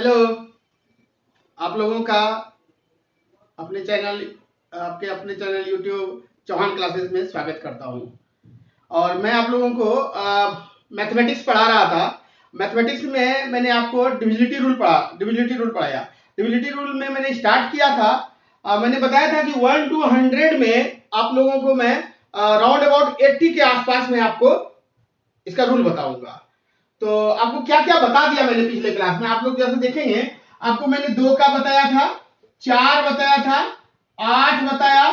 Hello, आप लोगों का अपने चैनल आपके अपने चैनल यूट्यूब चौहान क्लासेस में स्वागत करता हूं। और मैं आप लोगों को मैथमेटिक्स पढ़ा रहा था। मैथमेटिक्स में मैंने आपको डिविजिबिलिटी रूल पढ़ाया। डिविजिबिलिटी रूल में मैंने स्टार्ट किया था। मैंने बताया था कि 1 to 100 में आप लोगों को मैं राउंड अबाउट 80 के आसपास में आपको इसका रूल बताऊंगा। तो आपको क्या क्या बता दिया मैंने पिछले क्लास में, आप लोग जैसे देखेंगे। आपको मैंने 2 का बताया था, 4 बताया था, 8 बताया,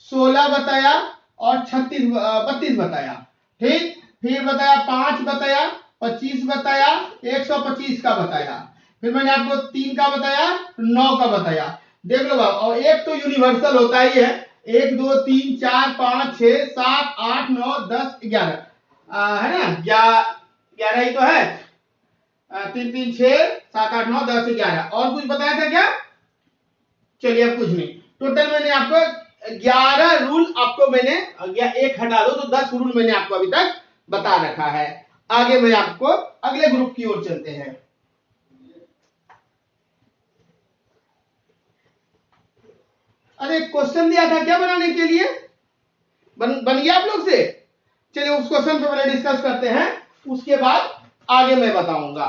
16 बताया और 32 बताया। ठीक, फिर बताया 5 बताया, 25 बताया, 125 का बताया। फिर मैंने आपको 3 का बताया, 9 का बताया। देख लो बाब, और एक तो यूनिवर्सल होता ही है। 1 2 3 4 5 6 7 8 9 10 11 है ना, 11 ही तो है। 3 3 6 7 8 9 10 11। और कुछ बताया था क्या? चलिए अब कुछ नहीं। टोटल मैंने आपको 11 रूल आपको मैंने एक हटा दो तो 10 रूल मैंने आपको अभी तक बता रखा है। आगे मैं आपको अगले ग्रुप की ओर चलते हैं। अरे क्वेश्चन दिया था क्या बनाने के लिए? बन गया आप लोग से? चलिए उस क्वेश्चन पे पहले डिस्कस करते हैं, उसके बाद आगे मैं बताऊंगा।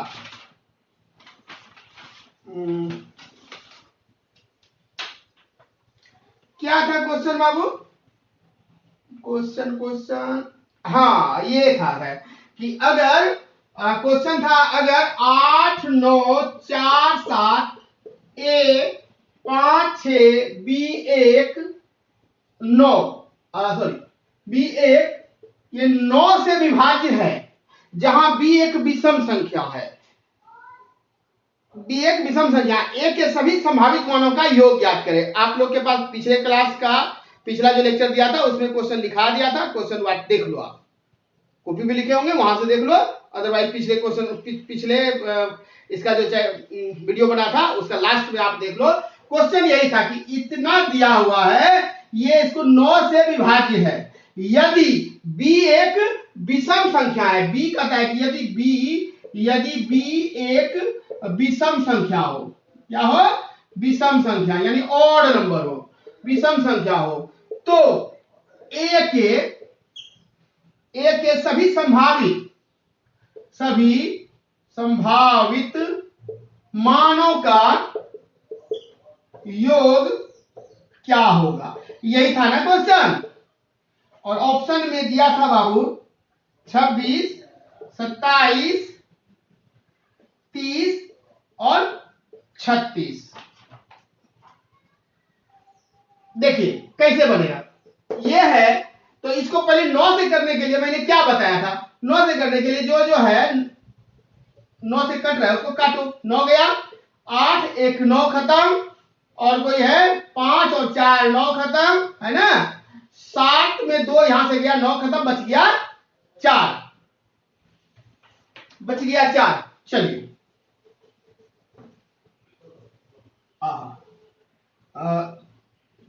क्या था क्वेश्चन बाबू? क्वेश्चन हाँ ये था है कि अगर क्वेश्चन था, अगर 8 9 4 7 ए 5 6 बी 1 9 सॉरी बी 1 ये 9 से विभाज्य है, जहां बी एक विषम संख्या है। बी एक विषम संख्या, ए के सभी संभावित मानों का योग ज्ञात करें। आप लोग के पास पिछले क्लास का पिछला जो लेक्चर दिया था उसमें क्वेश्चन लिखा दिया था। क्वेश्चन वाट देख लो, आप कॉपी भी लिखे होंगे वहां से देख लो। अदरवाइज पिछले क्वेश्चन पिछले इसका जो वीडियो बना था उसका लास्ट में आप देख लो। क्वेश्चन यही था कि इतना दिया हुआ है, ये इसको 9 से विभाज्य है यदि बी एक विषम संख्या है। बी कहता है कि यदि बी एक विषम संख्या हो। क्या हो? विषम संख्या, यानी ऑड नंबर हो, विषम संख्या हो, तो ए के सभी संभावित मानों का योग क्या होगा, यही था ना क्वेश्चन। और ऑप्शन में दिया था बाबू 26 27 30 और 36। देखिए कैसे बनेगा ये है। तो इसको पहले 9 से करने के लिए मैंने क्या बताया था? 9 से करने के लिए जो है 9 से कट रहा है उसको काटो। 9 गया, 8 1 9 खत्म, और कोई है 5 और 4 9 खत्म, है ना। 7 में 2 यहां से गया, 9 खत्म, बच गया 4। चलिए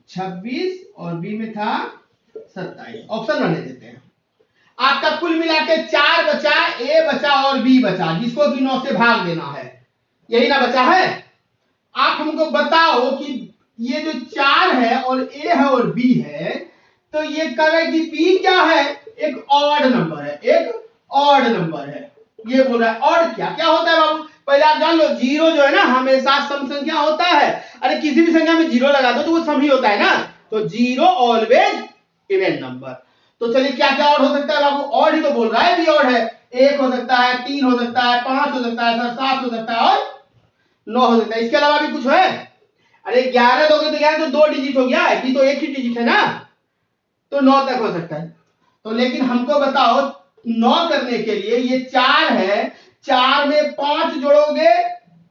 26 और बी में था 27। ऑप्शन रहने देते हैं। आपका कुल मिला के 4 बचा, ए बचा और बी बचा, जिसको भी 9 से भाग देना है। यही ना बचा है। आप हमको बताओ कि ये जो 4 है और ए है और बी है, तो ये कहे कि बी क्या है? एक ऑड नंबर है, एक ऑड नंबर है। ये बोल रहा है ऑड क्या क्या होता है बाबू? पहले आप जान लो, जीरो जो है ना हमेशा सम संख्या होता है। अरे किसी भी संख्या में जीरो लगा दो तो वो सम ही होता है ना। तो जीरो ऑलवेज इवन नंबर। तो चलिए क्या क्या ऑड हो सकता है बाबू? ऑड ही तो बोल रहा है, बी ऑड है। 1 हो सकता है, 3 हो सकता है, 5 हो सकता है, 7 हो सकता है और 9 हो सकता है। इसके अलावा भी कुछ है? अरे 11 दोगे तो 11 तो 2 डिजिट हो गया, बी तो एक ही डिजिट है ना, तो 9 तक हो सकता है। तो लेकिन हमको बताओ 9 करने के लिए ये 4 है, 4 में 5 जोड़ोगे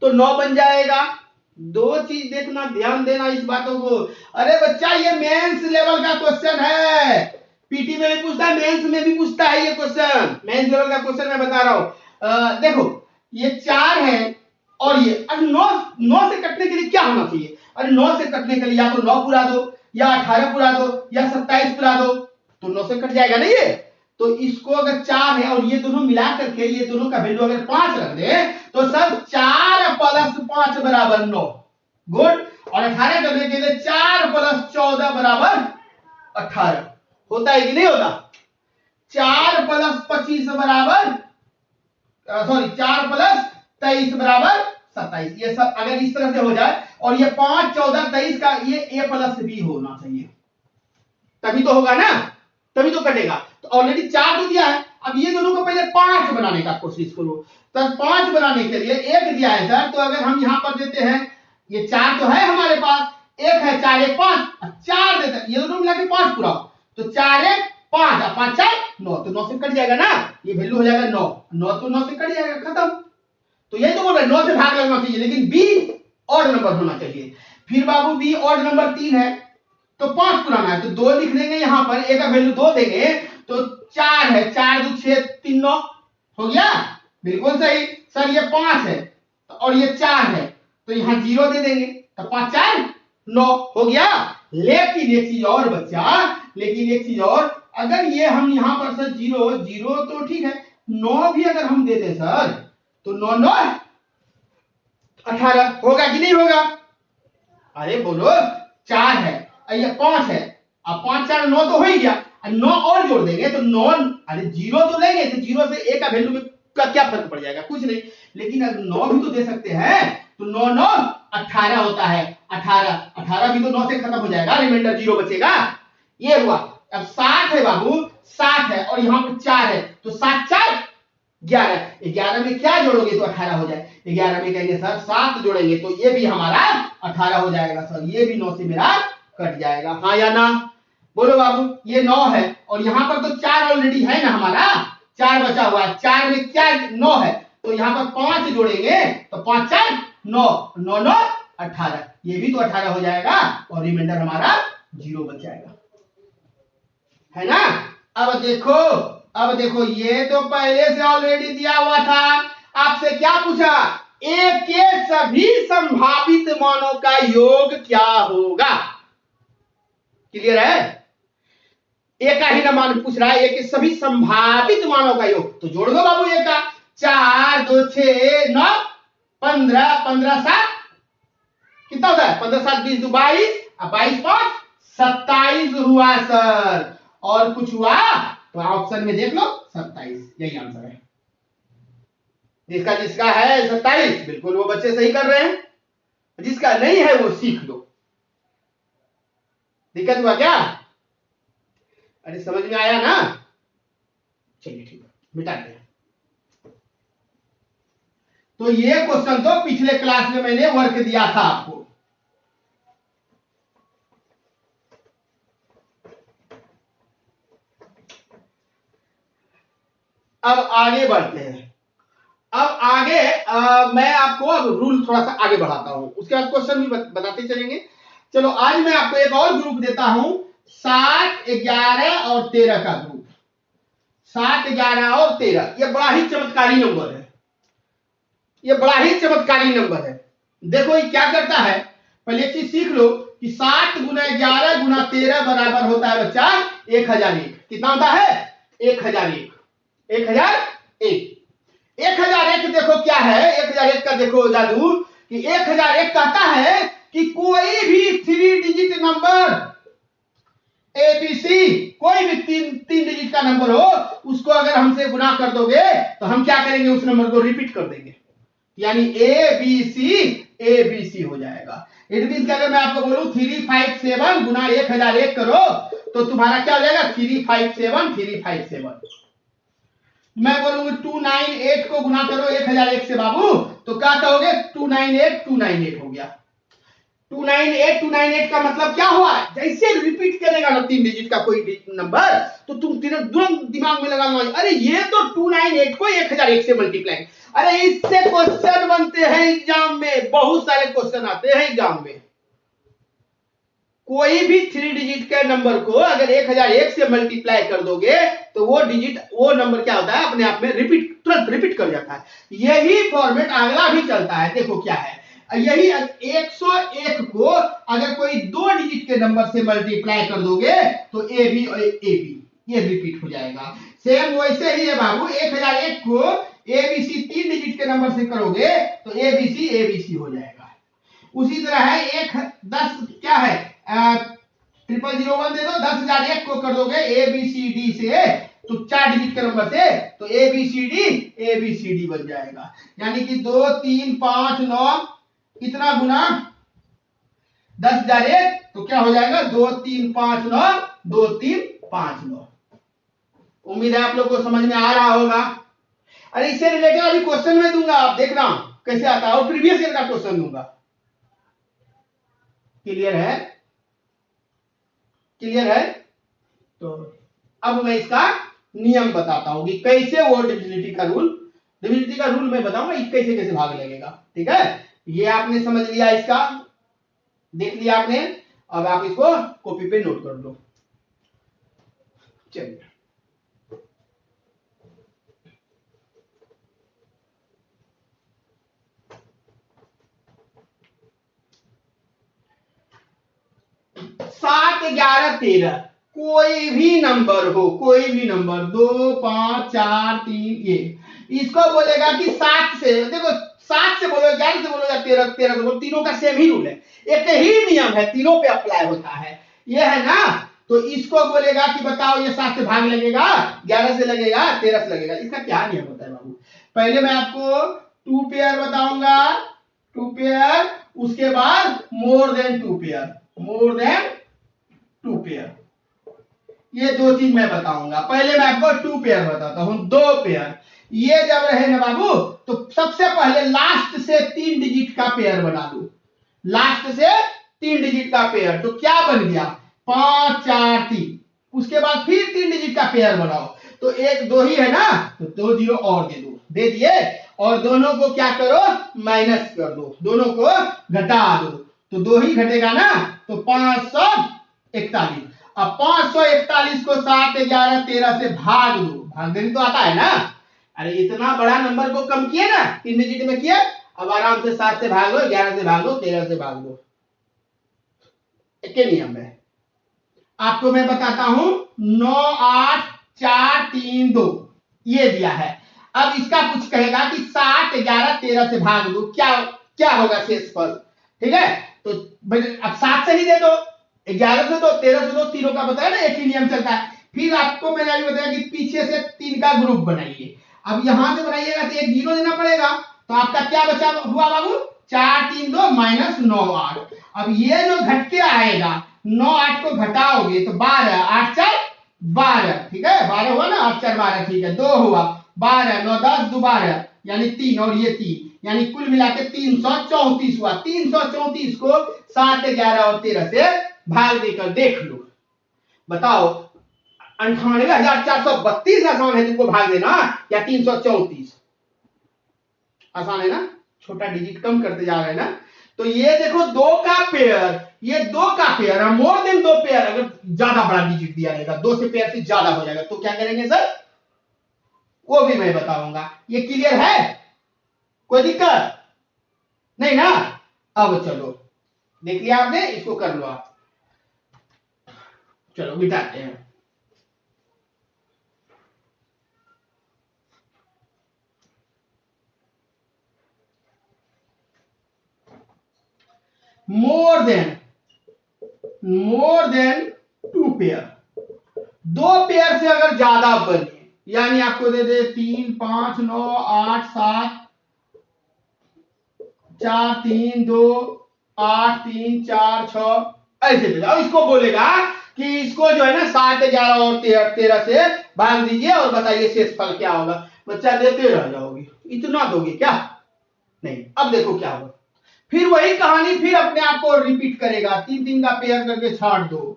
तो 9 बन जाएगा। दो चीज देखना, ध्यान देना इस बातों को। अरे बच्चा ये मेंस लेवल का क्वेश्चन है, पीटी में भी पूछता है, मेंस में भी पूछता है ये क्वेश्चन। मेंस लेवल का क्वेश्चन मैं बता रहा हूं। देखो ये 4 है और ये 9 से कटने के लिए क्या होना चाहिए? अरे 9 से कटने के लिए या तो 9 पूरा दो, या 18 पूरा दो, या 27 पूरा दो, तो 9 से कट जाएगा ना ये। तो इसको अगर 4 है और ये दोनों मिला करके ये दोनों का वैल्यू अगर 5 रख दे तो सब 4 + 5 5 बराबर 9। गुड। और 18 करने के लिए 4 + 14 बराबर 18 होता है कि नहीं होता? 4 + 25 बराबर, सॉरी 4 + 23 बराबर 27। ये सब अगर इस तरह से हो जाए और ये 5, 14, 23 का ये a + b होना चाहिए, तभी तो होगा ना, तभी तो कटेगा। तो ऑलरेडी 4 तो दिया है, अब ये दोनों को पहले 5 बनाने का कोशिश करो। तो 5 बनाने के लिए 1 दिया है सर, तो अगर हम यहां पर देते हैं, ये 4 तो है हमारे पास, 1 है 4 1 5, 4 देते हैं, ये दोनों मिला के 5 पूरा, तो 4 1 5 और 5 4 9, तो 9 से कट जाएगा ना, ये वैल्यू हो जाएगा 9, 9 तो 9 से कट जाएगा, खत्म। तो यही तो बोल रहे हैं 9 से भाग लगना चाहिए, लेकिन बी ऑड नंबर होना चाहिए। फिर बाबू बी ऑड नंबर 3 है, तो 5 पुराना है, तो 2 लिख देंगे यहां पर, ए का वैल्यू 2 देंगे, तो 4 है, 4 2 6 3 9 हो गया, बिल्कुल सही। सर ये 5 है और ये 4 है, तो यहां 0 दे देंगे, तो 5 4 9 हो गया। लेकिन एक चीज और बच्चा, लेकिन एक चीज और, अगर ये हम यहां पर सर 0 0 तो ठीक है, 9 भी अगर हम दे दें सर, तो 9 9 18 होगा कि नहीं होगा? अरे बोलो, 4 है, ये 5 है, अब 5 4 9 तो हो ही गया, 9 और जोड़ देंगे तो 9, अरे 0 तो लेंगे, तो 0 से a का वैल्यू में का क्या फर्क पड़ जाएगा? कुछ नहीं। लेकिन अगर 9 भी तो दे सकते हैं, तो 9 9 18 होता है, 18 18 भी तो 9 से खत्म हो जाएगा, रिमाइंडर 0 बचेगा, ये हुआ। अब 7 है बाबू, 7 है और यहां पर 4 है, तो 7 4 11, 11 में क्या जोड़ोगे तो 18 हो जाए, 11 में कहेंगे सर 7 जोड़ेंगे तो ये भी हमारा 18 हो जाएगा सर, ये भी 9 से मेरा कट जाएगा, हाँ या ना? बोलो बाबू, ये 9 है और यहां पर तो 4 ऑलरेडी है ना हमारा, 4 बचा हुआ है, 4 में क्या 9 है, तो यहां पर 5 जोड़ेंगे तो 5 4 9 9 9 18, ये भी तो 18 हो जाएगा और रिमाइंडर हमारा 0 बच जाएगा, है ना? अब देखो ये तो पहले से ऑलरेडी दिया हुआ था, आपसे क्या पूछा, ए के सभी संभावित मानों का योग क्या होगा? क्लियर है? ए का ही ना मान पूछ रहा है, ए के सभी संभावित मानों का योग, तो जोड़ दो बाबू ए का, 4 2 6 9 15 15 7 कितना होता है, 15 7 20 2 22 और 22 5 27 हुआ सर, और कुछ हुआ तो ऑप्शन में देख लो 27, यही आंसर है। जिसका जिसका है 27, बिल्कुल वो बच्चे सही कर रहे हैं, जिसका नहीं है वो सीख लो। दिक्कत हुआ क्या? अरे समझ में आया ना? चलिए ठीक है, मिटाते हैं। तो ये क्वेश्चन तो पिछले क्लास में मैंने वर्क दिया था आपको, अब आगे बढ़ते हैं। अब आगे मैं आपको अब रूल थोड़ा सा आगे बढ़ाता हूं, उसके बाद क्वेश्चन भी बताते चलेंगे। चलो आज मैं आपको एक और ग्रुप देता हूं, 7 11 और 13 का ग्रुप, 7 11 और 13, ये बड़ा ही चमत्कारी नंबर है, ये बड़ा ही चमत्कारी नंबर है। देखो ये क्या करता है, पहले एक चीज सीख लो कि 7 × 11 × 13 बराबर होता है बच्चा 1001। कितना होता है? 1001। 1001 1001 देखो क्या है, 1001 का देखो जादू कि 1001 कहता है कि कोई भी 3 डिजिट नंबर एबीसी, कोई भी तीन डिजिट का नंबर हो, उसको अगर हमसे गुना कर दोगे तो हम क्या करेंगे, उस नंबर को रिपीट कर देंगे, यानी एबीसी एबीसी हो जाएगा। इट मींस कि अगर मैं आपको बोलूं 357 गुना 1001 करो तो तुम्हारा क्या हो जाएगा, 357 357। मैं बोलूंगा 298 को गुना करो 1001 से बाबू, तो क्या कहोगे, 298 298 हो गया। 298 का मतलब क्या हुआ, जैसे रिपीट करेगा ना 3 डिजिट का कोई नंबर, तो तुम तुरंत दिमाग में लगाना, अरे ये तो 298 को 1001 से मल्टीप्लाई, अरे इससे क्वेश्चन बनते हैं एग्जाम में, बहुत सारे क्वेश्चन आते हैं एग्जाम में। कोई भी 3 डिजिट के नंबर को अगर 1001 से मल्टीप्लाई कर दोगे तो वो डिजिट, वो नंबर क्या होता है, अपने आप में तुरंत रिपीट कर जाता है। यही फॉर्मेट अगला भी चलता है, देखो क्या है, यही 101 को अगर कोई 2 डिजिट के नंबर से मल्टीप्लाई कर दोगे तो ए बी और ए बी ये रिपीट हो जाएगा। सेम वैसे ही है बाबू, 1001 को एबीसी 3 डिजिट के नंबर से करोगे तो एबीसी एबीसी हो जाएगा। उसी तरह है 10 क्या है 0001 दे दो, 10,001 को कर दोगे ABCD से तो 4 डिजिट के नंबर से तो ABCD बन जाएगा। यानी कि 2 3 5 9 इतना गुना 10,001 तो क्या हो जाएगा 2 3 5 9 2 3 5 9। उम्मीद है आप लोग को समझ में आ रहा होगा। अरे इससे रिलेटेड अभी क्वेश्चन में दूंगा, आप देखना कैसे आता है, और प्रीवियस ईयर का क्वेश्चन दूंगा। क्लियर है? क्लियर है? तो अब मैं इसका नियम बताता हूं कि कैसे वो डिविजिबिलिटी का रूल मैं बताऊंगा कैसे कैसे भाग लगेगा। ठीक है, ये आपने समझ लिया, इसका देख लिया आपने। अब आप इसको कॉपी पे नोट कर लो। चलिए, सात 11 13 कोई भी नंबर हो, कोई भी नंबर 2 5 4 3 ये, इसको बोलेगा कि 7 से, देखो 7 से बोलो 11 से बोलो या 13 से बोलो, तीनों का सेम ही रूल है, एक ही नियम है, तीनों पे अप्लाई होता है, ये है ना। तो इसको बोलेगा कि बताओ ये 7 से भाग लगेगा, 11 से लगेगा, 13 से लगेगा। इसका क्या नियम होता है बाबू? पहले मैं आपको 2 पेयर बताऊंगा, 2 पेयर, उसके बाद more than 2 pair, more than 2 pair, ये दो चीज मैं बताऊंगा। पहले मैं आपको 2 पेयर बताता हूं, 2 पेयर। ये जब रहे ना बाबू तो सबसे पहले लास्ट से 3 डिजिट का पेयर बना लो, लास्ट से 3 डिजिट का पेयर, तो क्या बन गया 5 4 3। उसके बाद फिर 3 डिजिट का पेयर बनाओ, तो 1 2 ही है ना, तो 2 0 और दे दो, दे दिए, और दोनों को क्या करो माइनस कर दो, दोनों को घटा दो, तो 2 ही घटेगा ना, तो 541। अब 541 को 7 11 13 से भाग दो, भाग देने तो आता है ना। अरे इतना बड़ा नंबर को कम किए ना, 3 डिजिट में किए, अब आराम से 7 से भाग लो, 11 से भाग लो, 13 से भाग लो, एक नियम है। आपको मैं बताता हूं 9 8 4 3 2 ये दिया है। अब इसका कुछ कहेगा कि 7 11 13 से भाग दो, क्या क्या होगा शेषफल। ठीक है, तो अब 7 से ही दे दो, 11 से दो, 13 से दो, तीनों का बताया ना, एक ही नियम चलता है। फिर आपको मैंने अभी बताया कि पीछे से 3 का ग्रुप बनाइए। अब यहां से बनाइएगा तो 1 0 देना पड़ेगा, तो आपका क्या बचा हुआ बाबू 4 3 2 माइनस 9 8। अब ये जो घट के आएगा 9 8 को घटाओगे तो 12 8 4 12, ठीक है 12 हुआ ना, 8 4 12, ठीक है 2 हुआ 12 9 10 2 12 यानी 3, और ये 3, यानी कुल मिला के 334 हुआ। 334 को 7 11 और 13 से भाग देकर देख लो, बताओ 98,432 आसान है तुमको भाग देना, या 334 आसान है ना, छोटा डिजिट कम करते जा रहे हैं ना। तो ये देखो 2 का पेयर, ये 2 का पेयर है, मोर देन 2 पेयर, अगर ज्यादा बड़ा डिजिट दिया रहेगा 2 से पेयर से ज्यादा हो जाएगा तो क्या करेंगे सर, वो भी मैं बताऊंगा। ये क्लियर है, कोई दिक्कत नहीं ना। अब चलो देख लिया आपने, इसको कर लो आप, चलो मिटाते हैं। मोर देन 2 पेयर, 2 पेयर से अगर ज्यादा बने, यानी आपको दे दे 3 5 9 8 7 4 3 2 8 3 4 6 ऐसे दे। अब इसको बोलेगा कि इसको जो है ना 7 11 और 13 से भाग दीजिए और बताइए शेषफल क्या होगा। बच्चा देते रह जाओगे, इतना दोगे क्या, नहीं। अब देखो क्या होगा, फिर वही कहानी फिर अपने आप को रिपीट करेगा, 3 3 का पेयर करके छाट दो,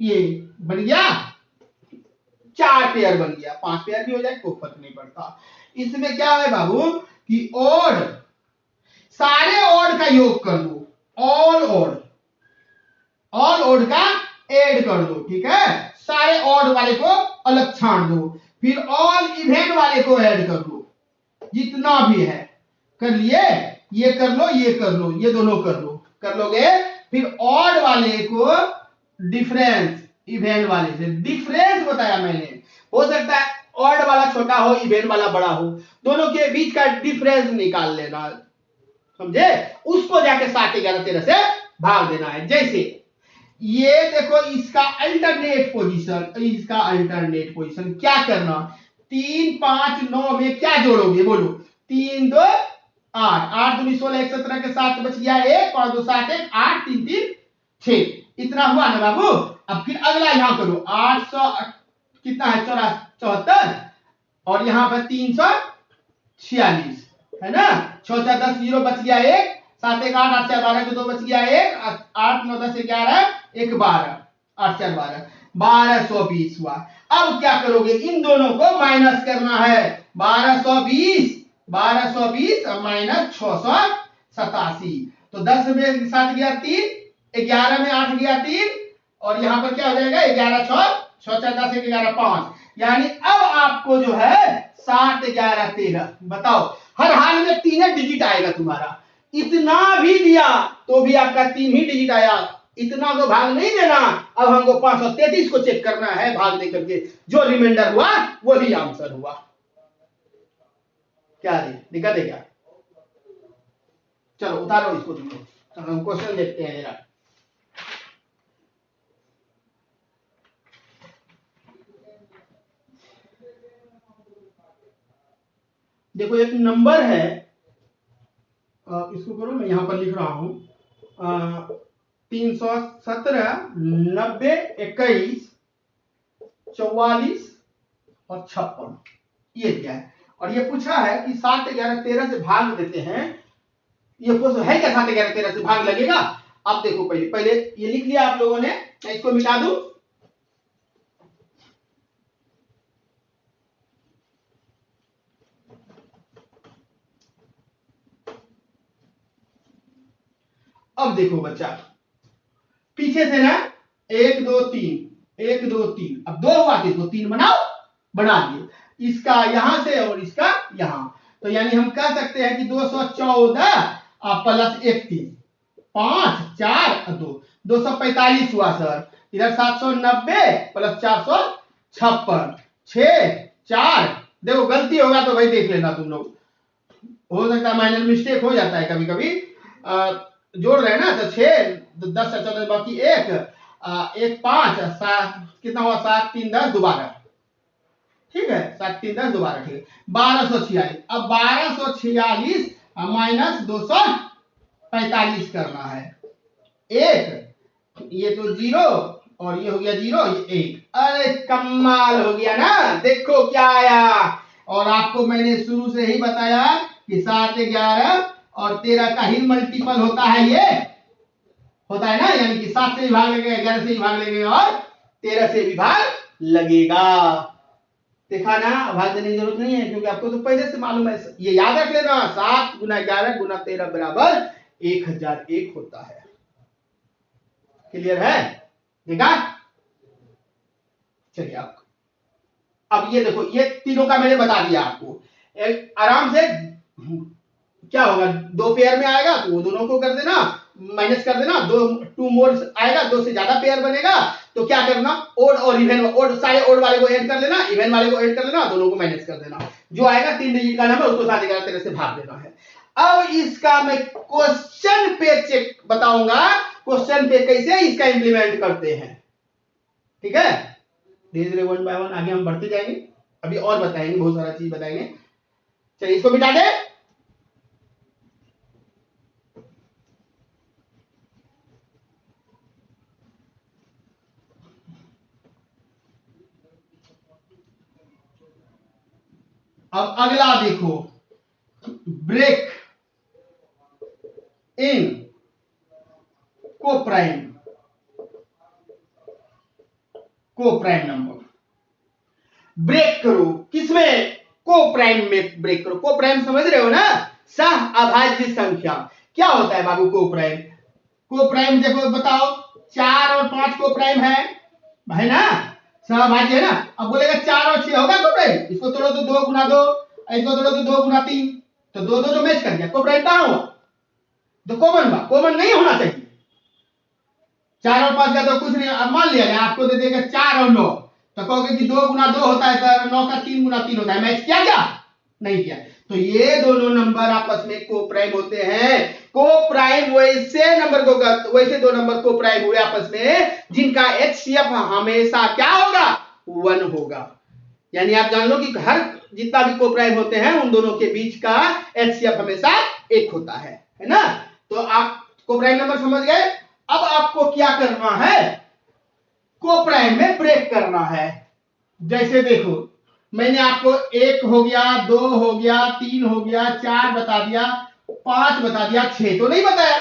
ये बन गया 4 पेयर बन गया, 5 पेयर भी हो जाए कोई फर्क नहीं पड़ता। इसमें क्या है बाबू कि ऑड, सारे ऑड का योग कर दो, ऑल ऑड का ऐड कर दो, ठीक है, सारे ऑड वाले को अलग छांट दो, फिर ऑल इवेन वाले को ऐड कर दो, जितना भी है कर लिए, ये कर लो, ये कर लो, ये दोनों कर लो, कर लोगे, फिर ऑड वाले को डिफरेंस इवेन वाले से, डिफरेंस बताया मैंने, हो सकता है ऑड वाला छोटा हो इवेन वाला बड़ा हो, दोनों के बीच का डिफरेंस निकाल लेना, समझे? उसको जाके 7 11 13 से भाग देना है। जैसे ये देखो इसका अल्टरनेट पोजीशन क्या करना, 3 5 9 में क्या जोड़ोगे बोलो, 3 2 8, 8 दूनी 16, 1 17 के 7 बच गया 1, 5 2 7 1, 8 3 3 6, इतना हुआ ना बाबू। अब फिर अगला यहां करो, 800 कितना है 74 और यहां पर 346 है ना, 6 4 10 0 बच गया 1, 7 1 8, 8 4 12 के 2 बच गया 1, 8 9 10 11 1 12, 8 4 12, 1220 हुआ। अब क्या करोगे, इन दोनों को माइनस करना है, 1220 और माइनस 687, तो 10 में 7 गया 3, 11 में 8 गया 3, और यहां पर क्या हो जाएगा 11 6 4 10 1 11 5, यानी अब आपको जो है 7 11 13, बताओ हर हाल में 3 डिजिट आएगा तुम्हारा। इतना भी दिया तो भी आपका 3 ही डिजिट आया, इतना तो भाग नहीं देना। अब हमको 533 को चेक करना है भाग दे करके, जो रिमाइंडर हुआ वही आंसर हुआ। क्या दिक्कत है क्या? चलो उतारो इसको, तुम लोग हम क्वेश्चन देखते हैं जरा। देखो एक नंबर है, इसको करो, मैं यहां पर लिख रहा हूं 317 90 21 44 और 56, ये क्या है? और ये पूछा है कि 7 11 13 से भाग देते हैं, ये क्वेश्चन है क्या 7 11 13 से भाग लगेगा? अब देखो पहले ये लिख लिया आप लोगों ने, मैं इसको मिटा दूं। अब देखो बच्चा, पीछे से ना 1 2 3 1 2 3, अब 2 हुआ तो इसको 3 बनाओ, बना दिए, इसका यहां से और इसका यहां, तो यानी हम कह सकते हैं कि 214 प्लस 31, 5 4 2, 245 हुआ सर। इधर 790 प्लस 456, 6 4, देखो गलती होगा तो भाई देख लेना तुम लोग, हो सकता है माइनर मिस्टेक हो जाता है कभी कभी, जोड़ रहे हैं ना, तो 6 10 14 बाकी 1 1 5 7, कितना हुआ 7 3 10 दोबारा, ठीक है 7 3 10 दोबारा, ठीक है 1246। अब 1246 माइनस 245 करना है, 1 ये तो 0 और ये हो गया 0 ये 1, अरे कमाल हो गया ना, देखो क्या आया। और आपको मैंने शुरू से ही बताया कि 7 11 और 13 का ही मल्टीपल होता है, ये होता है ना, यानी कि 7 से भी भाग लगेगा, 11 से भी भाग लगेगा और 13 से भी भाग लगेगा। देखा ना, भाग देने की जरूरत नहीं है क्योंकि आपको तो पहले से मालूम है, ये याद रख लेना, 7 गुना 11 गुना 13 बराबर 1001 होता है। क्लियर है? देखा? चलिए आप अब ये देखो, ये तीनों का मैंने बता दिया आपको, आराम से क्या होगा, 2 पेयर में आएगा तो वो दोनों को कर देना, माइनस कर देना, 2 मोड आएगा, 2 से ज्यादा पेयर बनेगा तो क्या करना, ओड और इवन, ओड सारे ओड वाले को ऐड कर लेना, इवन वाले को ऐड कर लेना, दोनों को माइनस कर देना, जो आएगा 3 डिजिट का नंबर उसको 7 11 13 से भाग देना है। अब इसका मैं क्वेश्चन पे चेक बताऊंगा, क्वेश्चन पे कैसे इसका इंप्लीमेंट करते हैं, ठीक है? धीरे धीरे 1 बाय 1 आगे हम बढ़ते जाएंगे, अभी और बताएंगे, बहुत सारा चीज बताएंगे। चलिए इसको मिटा दे। अब अगला देखो, break in coprime number, break करो किसमें, कोप्राइम में ब्रेक करो। कोप्राइम समझ रहे हो ना, सह अभाज्य संख्या। क्या होता है बाबू कोप्राइम? कोप्राइम देखो बताओ, 4 और 5 कोप्राइम है ना, सहभाज्य है ना। अब बोलेगा 4 और 6 होगा कोप्राइम, इसको तोड़ो तो 2 गुना 2, इसको तोड़ो तो 2 गुना 3, तो 2 2 तो मैच कर गया, कोप्राइम कहां हुआ, तो कॉमन हुआ, कॉमन नहीं होना चाहिए। 4 और 5 का तो कुछ नहीं, अब मान लिया आपको दे देगा 4 और 9, तो कहोगे कि 2 गुना 2 होता है सर, 9 का 3 गुना 3 होता है, मैच किया क्या? नहीं किया। तो ये दोनों नंबर आपस में कोप्राइम होते हैं। कोप्राइम वैसे दो नंबर कोप्राइम हुए आपस में जिनका HCF हमेशा क्या होगा, 1 होगा। यानी आप जान लो कि हर जितना भी कोप्राइम होते हैं उन दोनों के बीच का HCF हमेशा 1 होता है ना। तो आप कोप्राइम नंबर समझ गए। अब आपको क्या करना है, कोप्राइम में ब्रेक करना है। जैसे देखो मैंने आपको 1 हो गया, 2 हो गया, 3 हो गया, 4 बता दिया, 5 बता दिया, 6 तो नहीं बताया।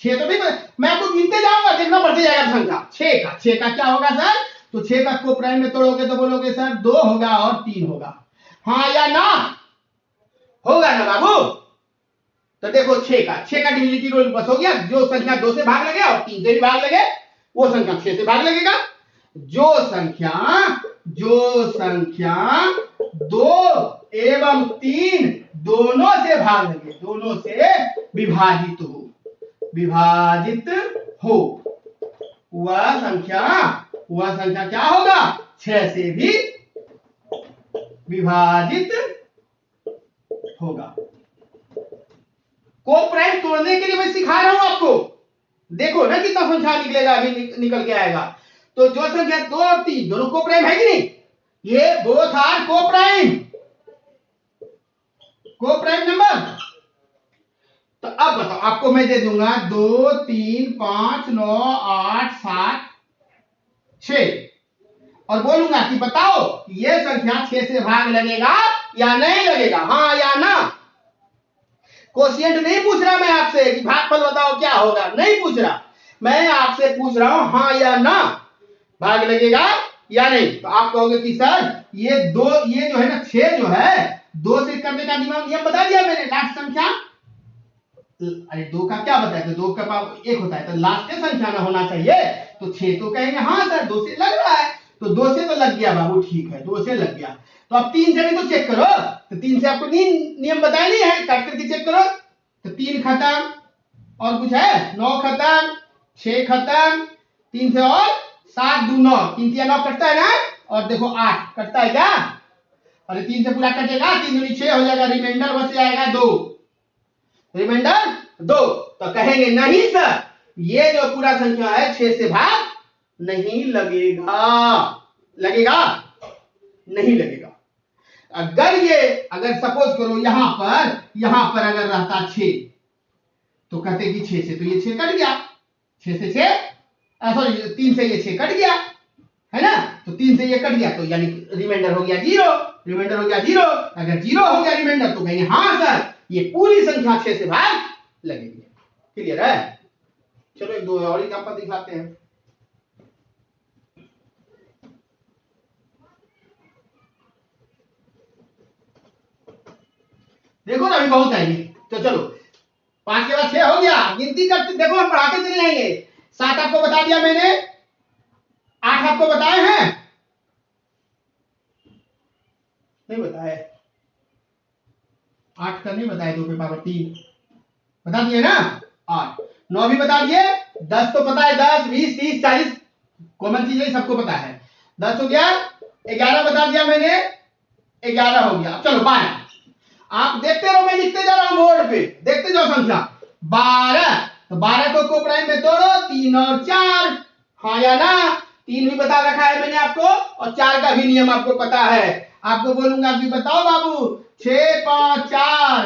6 तो नहीं बताया, मैं आपको गिनते जाऊंगा, देखना बढ़ते जाएगा संख्या। 6 का क्या होगा सर, तो 6 का कोप्राइम में तोड़ोगे तो बोलोगे सर 2 होगा और 3 होगा, हाँ या ना, होगा ना बाबू। तो देखो 6 का डिविजिबिलिटी रूल बस हो गया, जो संख्या 2 से भाग लगे और 3 से भी भाग लगे वो संख्या 6 से भाग लगेगा। जो संख्या 2 एवं 3 दोनों से भाग लगे, दोनों से विभाजित हो वह संख्या क्या होगा, 6 से भी विभाजित होगा। कोप्राइम तोड़ने के लिए मैं सिखा रहा हूं आपको, देखो ना कितना संख्या निकलेगा, अभी निकल के आएगा। तो जो संख्या 2 और 3 दोनों कोप्राइम है कि नहीं, ये बोथ आर कोप्राइम नंबर। तो अब बताओ, आपको मैं दे दूंगा 2 3 5 9 8 7 6 और बोलूंगा कि बताओ ये संख्या 6 से भाग लगेगा या नहीं लगेगा, हाँ या ना। कोशिएंट नहीं पूछ रहा मैं आपसे कि भागफल बताओ क्या होगा, नहीं पूछ रहा, मैं आपसे पूछ रहा हूं हाँ या ना, भाग लगेगा या नहीं। तो आप कहोगे कि सर ये जो है ना 6 जो है 2 से करने का नियम बता दिया मैंने, लास्ट संख्या, अरे 2 का क्या बताया, तो 2 का पावर 1 होता है, तो लास्ट के संख्या ना होना चाहिए। तो 6 तो कहेंगे हाँ सर 2 से लग रहा है, तो 2 से तो लग गया बाबू, ठीक है 2 से लग गया। तो अब 3 से भी तो चेक करो, तो 3 से आपको नियम बताया नहीं है, काट करके चेक करो। तो 3 खत्म, और कुछ है, 9 खत्म, 6 खत्म, 3 से और 7 2 9, 3 से 9 कटता है ना, और देखो 8 कटता है क्या, और 3 से पूरा कटेगा, 3 दूनी 6 हो जाएगा, रिमाइंडर बच जाएगा 2, रिमाइंडर 2। तो कहेंगे नहीं सर ये जो पूरा संख्या है 6 से भाग नहीं लगेगा, लगेगा नहीं लगेगा। अगर सपोज करो यहां पर अगर रहता 6 तो कहते कि 6 से तो ये 6 कट गया, 6 से 6 सॉरी 3 से ये 6 कट गया है ना, तो 3 से ये कट गया, तो यानी रिमाइंडर हो गया 0, रिमाइंडर हो गया 0। अगर 0 हो गया रिमाइंडर तो कहेंगे हाँ सर ये पूरी संख्या 6 से भाग लगेगी। क्लियर है। चलो एक दो और एग्जांपल दिखाते हैं। देखो ना अभी बहुत है ये, तो चलो 5 के बाद 6 हो गया, गिनती करते देखो हम बढ़ाते चले जाएंगे। 7 आपको बता दिया मैंने, 8 आपको बताए हैं, नहीं बताए, 8 का नहीं बताए, 2 पे पावर 3 बता दिए ना, 8 9 भी बता दिए, 10 तो पता है, 10 20 30 40 कॉमन चीज है सबको पता है, 10 हो गया, 11 बता दिया मैंने, 11 हो गया। चलो 12, आप देखते रहो मैं लिखते जा रहा हूं बोर्ड पे, देखते जाओ संख्या 12। तो 12 को कोप्राइम में तोड़ो, 3 और 4, हाँ या ना। 3 भी बता रखा है मैंने आपको, और 4 का भी नियम आपको पता है। आपको बोलूंगा कि बताओ बाबू 6 5 4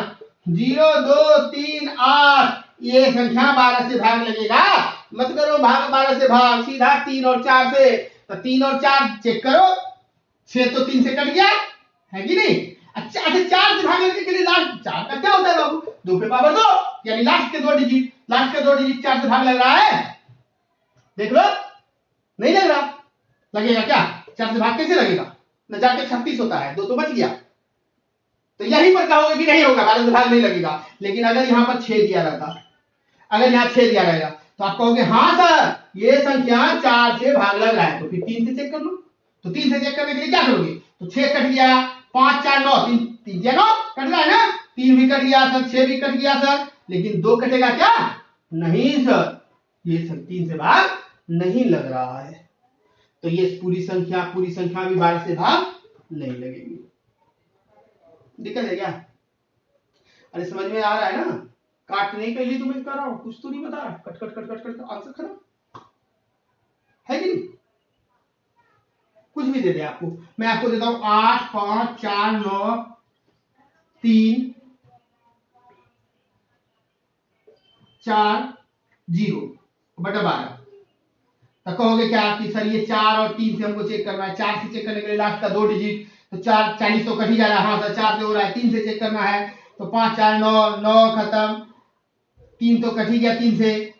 0 2 3 8 ये संख्या 12 से भाग लगेगा, मत करो भाग 12 से भाग, सीधा 3 और 4 से। तो 3 और 4 चेक करो, 6 तो 3 से कट गया है कि नहीं। अच्छा 4 से भाग लगने के लिए लास्ट 4 का क्या होता है बाबू, 2 पे पावर 2, यानी लास्ट के 2 डिजिट 4 से भाग लग रहा है, देख लो नहीं लग रहा, लगेगा क्या, 4 से भाग कैसे लगेगा, न जाके 36 होता है, 2 तो बच गया। तो यहीं पर कहोगे कि नहीं होगा 12 से भाग नहीं लगेगा। लेकिन अगर यहां पर 6 दिया रहता, अगर यहां 6 दिया रहेगा तो आप कहोगे हाँ सर ये संख्या 4 से भाग लग रहा है, तो फिर 3 से चेक कर लो। तो 3 से चेक करने के लिए क्या करोगे, तो 6 कट गया, 5 4 9, 3 9 कट रहा है ना, 3 भी कट गया सर, 6 भी कट गया सर, लेकिन 2 कटेगा क्या, नहीं सर ये 3 से भाग नहीं लग रहा है। तो ये पूरी संख्या भी 12 से भाग नहीं लगेगी। दिक्कत है क्या, अरे समझ में आ रहा है ना? काटने के लिए तुम्हें कर रहा हूं, कुछ तो नहीं बता रहा। Cut cut cut cut cut answer खत्म है कि नहीं? कुछ भी दे दे आपको, मैं आपको देता हूं 8 5 4 9 3 4 0 बटा 12। तो कहोगे क्या कि सर ये 4 और 3 से हमको चेक करना है, 4 से चेक करने के लिए लास्ट का 2 डिजिट, तो 4 40 तो कट ही जा रहा है। हाँ सर 4 से हो रहा है, 3 से चेक करना है तो 5 4 9 9 खत्म, 3 तो कट ही गया, 3 से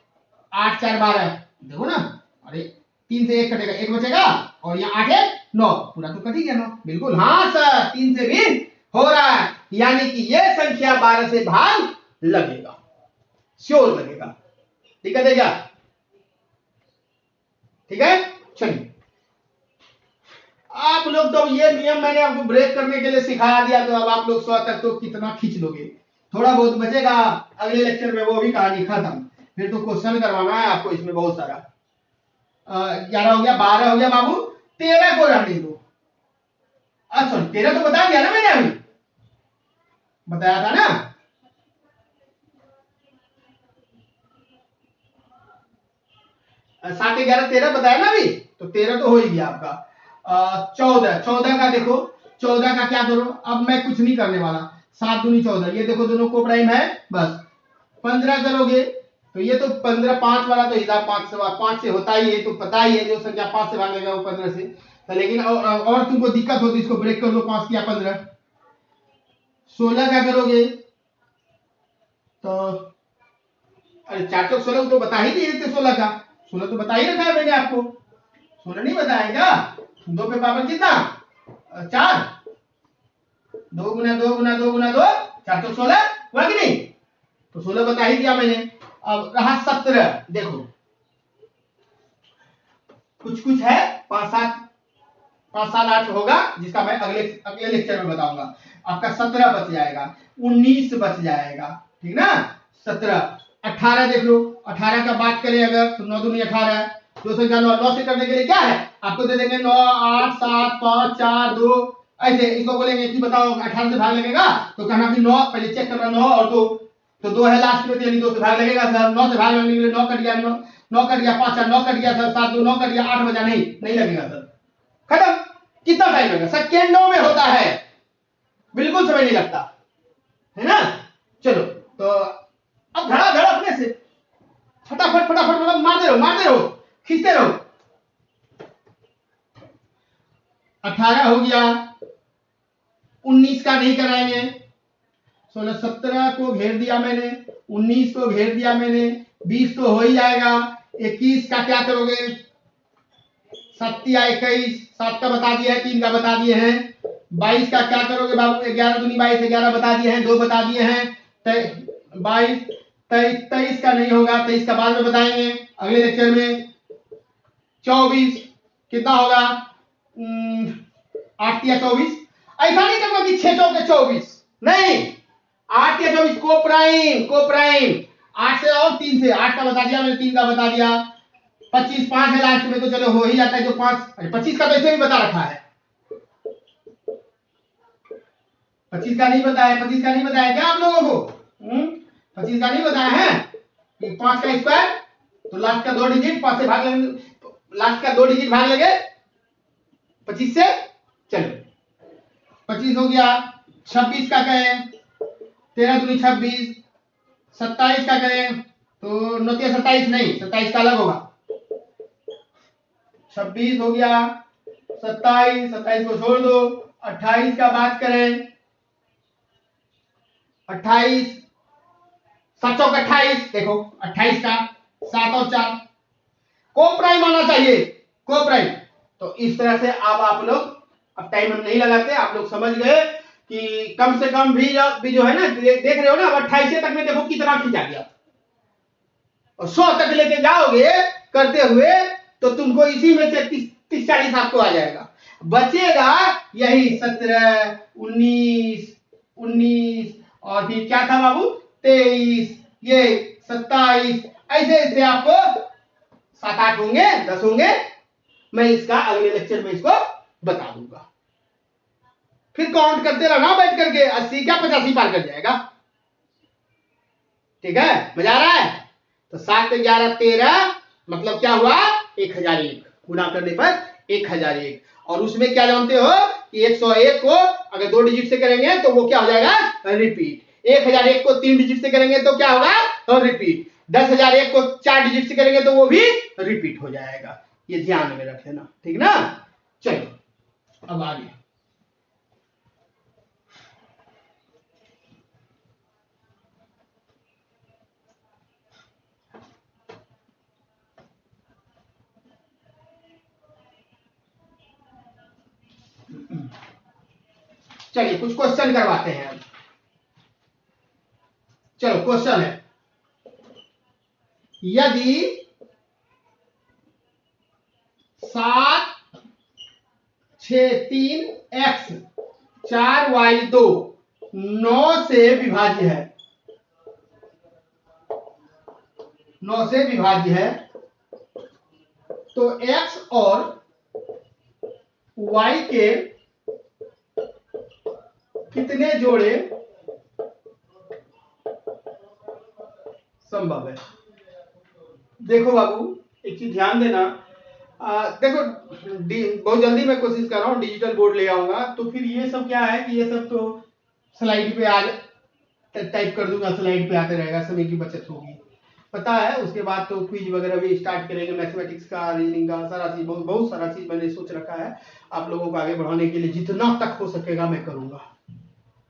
8 4 12, देखो ना। अरे 3 से 1 कटेगा, 1 बचेगा, और यहाँ 8 1 9, पूरा तो कट ही गया 9। बिल्कुल हाँ सर, 3 से भी हो रहा है, यानी कि ये संख्या 12 से भाग लगेगा, श्योर लगेगा। ठीक है क्या? ठीक है, चलिए। आप लोग तो ये नियम मैंने आपको ब्रेक करने के लिए सिखा दिया, तो अब आप लोग 100 तक तो कितना खींच लोगे? थोड़ा बहुत बचेगा अगले लेक्चर में, वो भी कहानी खत्म। फिर तो क्वेश्चन करवाना है आपको इसमें बहुत सारा। 11 हो गया, 12 हो गया बाबू, 13 को रहने दो। अच्छा 13 तो बता दिया ना मैंने, अभी बताया था ना। 7 11 13 बताया ना अभी, तो 13 तो हो ही गया आपका। 14 का देखो, 14 का क्या करो, अब मैं कुछ नहीं करने वाला। 7 दूनी 14, ये देखो दोनों को प्राइम है, बस 15 करोगे तो ये तो 15 5 वाला तो हिसाब 5 से होता ही है, तो पता ही है जो संख्या 5 से भागेगा वो 15 से। तो लेकिन और तुमको दिक्कत होती, इसको ब्रेक कर लो, 5 किया 15। 16 का करोगे तो अरे 4 चौक 16 तो बता ही दिए थे, 16 का 16 तो बता ही रखा है मैंने आपको। 16 नहीं बताया क्या? 2 पे पावर कितना? 4, 2 गुना 2 गुना 2 गुना 2, 4 चौक 16 हुआ कि नहीं? तो 16 बता ही दिया मैंने। अब रहा 17, देखो कुछ कुछ है, 5 7 8 होगा, जिसका मैं अगले लेक्चर में बताऊंगा। आपका 17 बच जाएगा, 19 बच जाएगा, ठीक ना। 17 18 देख लो, 18 का बात करें अगर तो 9 दूनी 18, 2 संख्या 9 से करने के लिए क्या है आपको दे देंगे 9 8 7 5 4 2, ऐसे इसको बोलेंगे कि बताओ 18 से भाग लगेगा, तो कहना कि 9 पहले चेक करना, 9 और 2, तो 2 है लास्ट में, तो यानी 2 से भाग लगेगा सर। 9 से भाग लगने के लिए 9 कट गया, 9 कट गया, 5 9 कट गया सर, 7 2 9 कट गया, 8 बचा, नहीं लगेगा सर, खत्म। कितना टाइम लगेगा? सेकेंडों में होता है, बिल्कुल समय नहीं लगता है ना। चलो तो अब धड़ा धड़ अपने से फटाफट फटाफट मतलब मारते रहो खींचते रहो। 18 हो गया, 19 का नहीं कराएंगे, 16 17 को घेर दिया मैंने, 19 को घेर दिया मैंने, 20 तो हो ही जाएगा। 21 का क्या करोगे? 7 या 21, 7 का बता दिया है, 3 का बता दिए हैं। 22 का क्या करोगे बाबू? 11 दूनी 22, 11 बता दिए हैं, 2 बता दिए हैं। 22 23 का नहीं होगा, 23 का बाद में बताएंगे अगले लेक्चर में। 24 कितना होगा? 8 या 24, ऐसा नहीं करना कि 6 चौके 24, नहीं 8 या 24 को प्राइम 8 से और 3 से, 8 का बता दिया मैंने, 3 का बता दिया। 25 5 है लास्ट में, तो चलो हो ही जाता है जो 5, अरे 25 का तो ऐसे भी बता रखा है, 25 का नहीं बताया, 25 का नहीं बताया क्या आप लोगों को? 25 का नहीं बताया है कि 5 का स्क्वायर, तो लास्ट का 2 डिजिट 5 से भाग लेंगे, तो लास्ट का 2 डिजिट भाग लेंगे 25 से। चलो 25 हो गया। 26 का कहें, 13 दूनी 26, 27 का करें तो 9 27 नहीं, 27 का अलग होगा। 26 हो गया, 27 को छोड़ दो। 28 का बात करें, 28 7 चौक 28, देखो 28 का 7 और 4 को प्राइम आना चाहिए, को प्राइम। तो इस तरह से अब आप लोग, अब टाइम हम नहीं लगाते, आप लोग समझ गए कि कम से कम भी जो है ना, देख रहे हो ना, अब 28 तक में देखो कितना खींचा गया, और 100 तक लेके जाओगे करते हुए तो तुमको इसी में से 30 40 आपको आ जाएगा। बचेगा यही 17 19 और फिर क्या था बाबू 23, ये 27, ऐसे ऐसे आपको 7 8 होंगे, 10 होंगे। मैं इसका अगले लेक्चर में इसको बता दूंगा। फिर काउंट करते रहना बैठ करके, 80 क्या 85 पार कर जाएगा। ठीक है, मजा आ रहा है। तो 7 11 13 मतलब क्या हुआ 1001 गुना करने पर 1001। और उसमें क्या जानते हो कि 101 को अगर 2 डिजिट से करेंगे तो वो क्या हो जाएगा रिपीट। 1001 को 3 डिजिट से करेंगे तो क्या होगा तो रिपीट। 10,001 को 4 डिजिट से करेंगे तो वो भी रिपीट हो जाएगा। ये ध्यान में रख लेना, ठीक ना। चलो अब आगे। चलिए कुछ क्वेश्चन करवाते हैं अब। चलो क्वेश्चन है, यदि 7 6 3 x 4 y 2 9 से विभाज्य है, 9 से विभाज्य है, तो x और y के कितने जोड़े संभव है। देखो बाबू एक चीज ध्यान देना, देखो बहुत जल्दी मैं कोशिश कर रहा हूँ डिजिटल बोर्ड ले आऊंगा, तो फिर ये सब क्या है कि ये सब तो स्लाइड पे आज टाइप कर दूंगा, स्लाइड पे आते रहेगा, समय की बचत होगी, पता है। उसके बाद तो क्विज वगैरह भी स्टार्ट करेंगे, मैथमेटिक्स का, रीजनिंग का, सारा चीज बहुत सारा चीज मैंने सोच रखा है आप लोगों को आगे बढ़ाने के लिए। जितना तक हो सकेगा मैं करूंगा,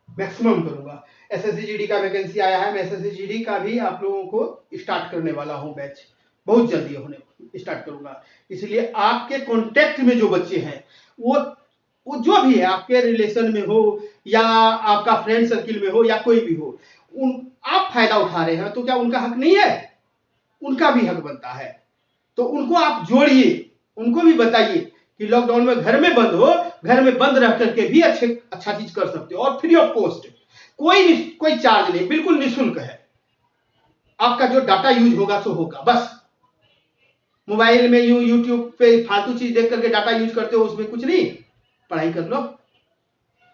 मैक्सिमम करूंगा। एसएससी का वैकेंसी आया है, मैं एसएससी का भी आप लोगों को स्टार्ट करने वाला हूं, बैच बहुत जल्दी होने स्टार्ट करूंगा। इसलिए आपके कांटेक्ट में जो बच्चे हैं वो जो भी है आपके रिलेशन में हो या आपका फ्रेंड सर्किल में हो या कोई भी हो, आप फायदा उठा रहे हैं तो क्या उनका हक नहीं है? उनका भी हक बनता है। तो उनको आप जोड़िए, उनको भी बताइए कि लॉकडाउन में घर में बंद हो, घर में बंद रह करके भी अच्छा चीज कर सकते हो, और फ्री ऑफ कॉस्ट, कोई चार्ज नहीं, बिल्कुल निःशुल्क है। आपका जो डाटा यूज होगा सो होगा, बस मोबाइल में यूट्यूब पे फालतू चीज देख करके डाटा यूज करते हो, उसमें कुछ नहीं, पढ़ाई कर लो,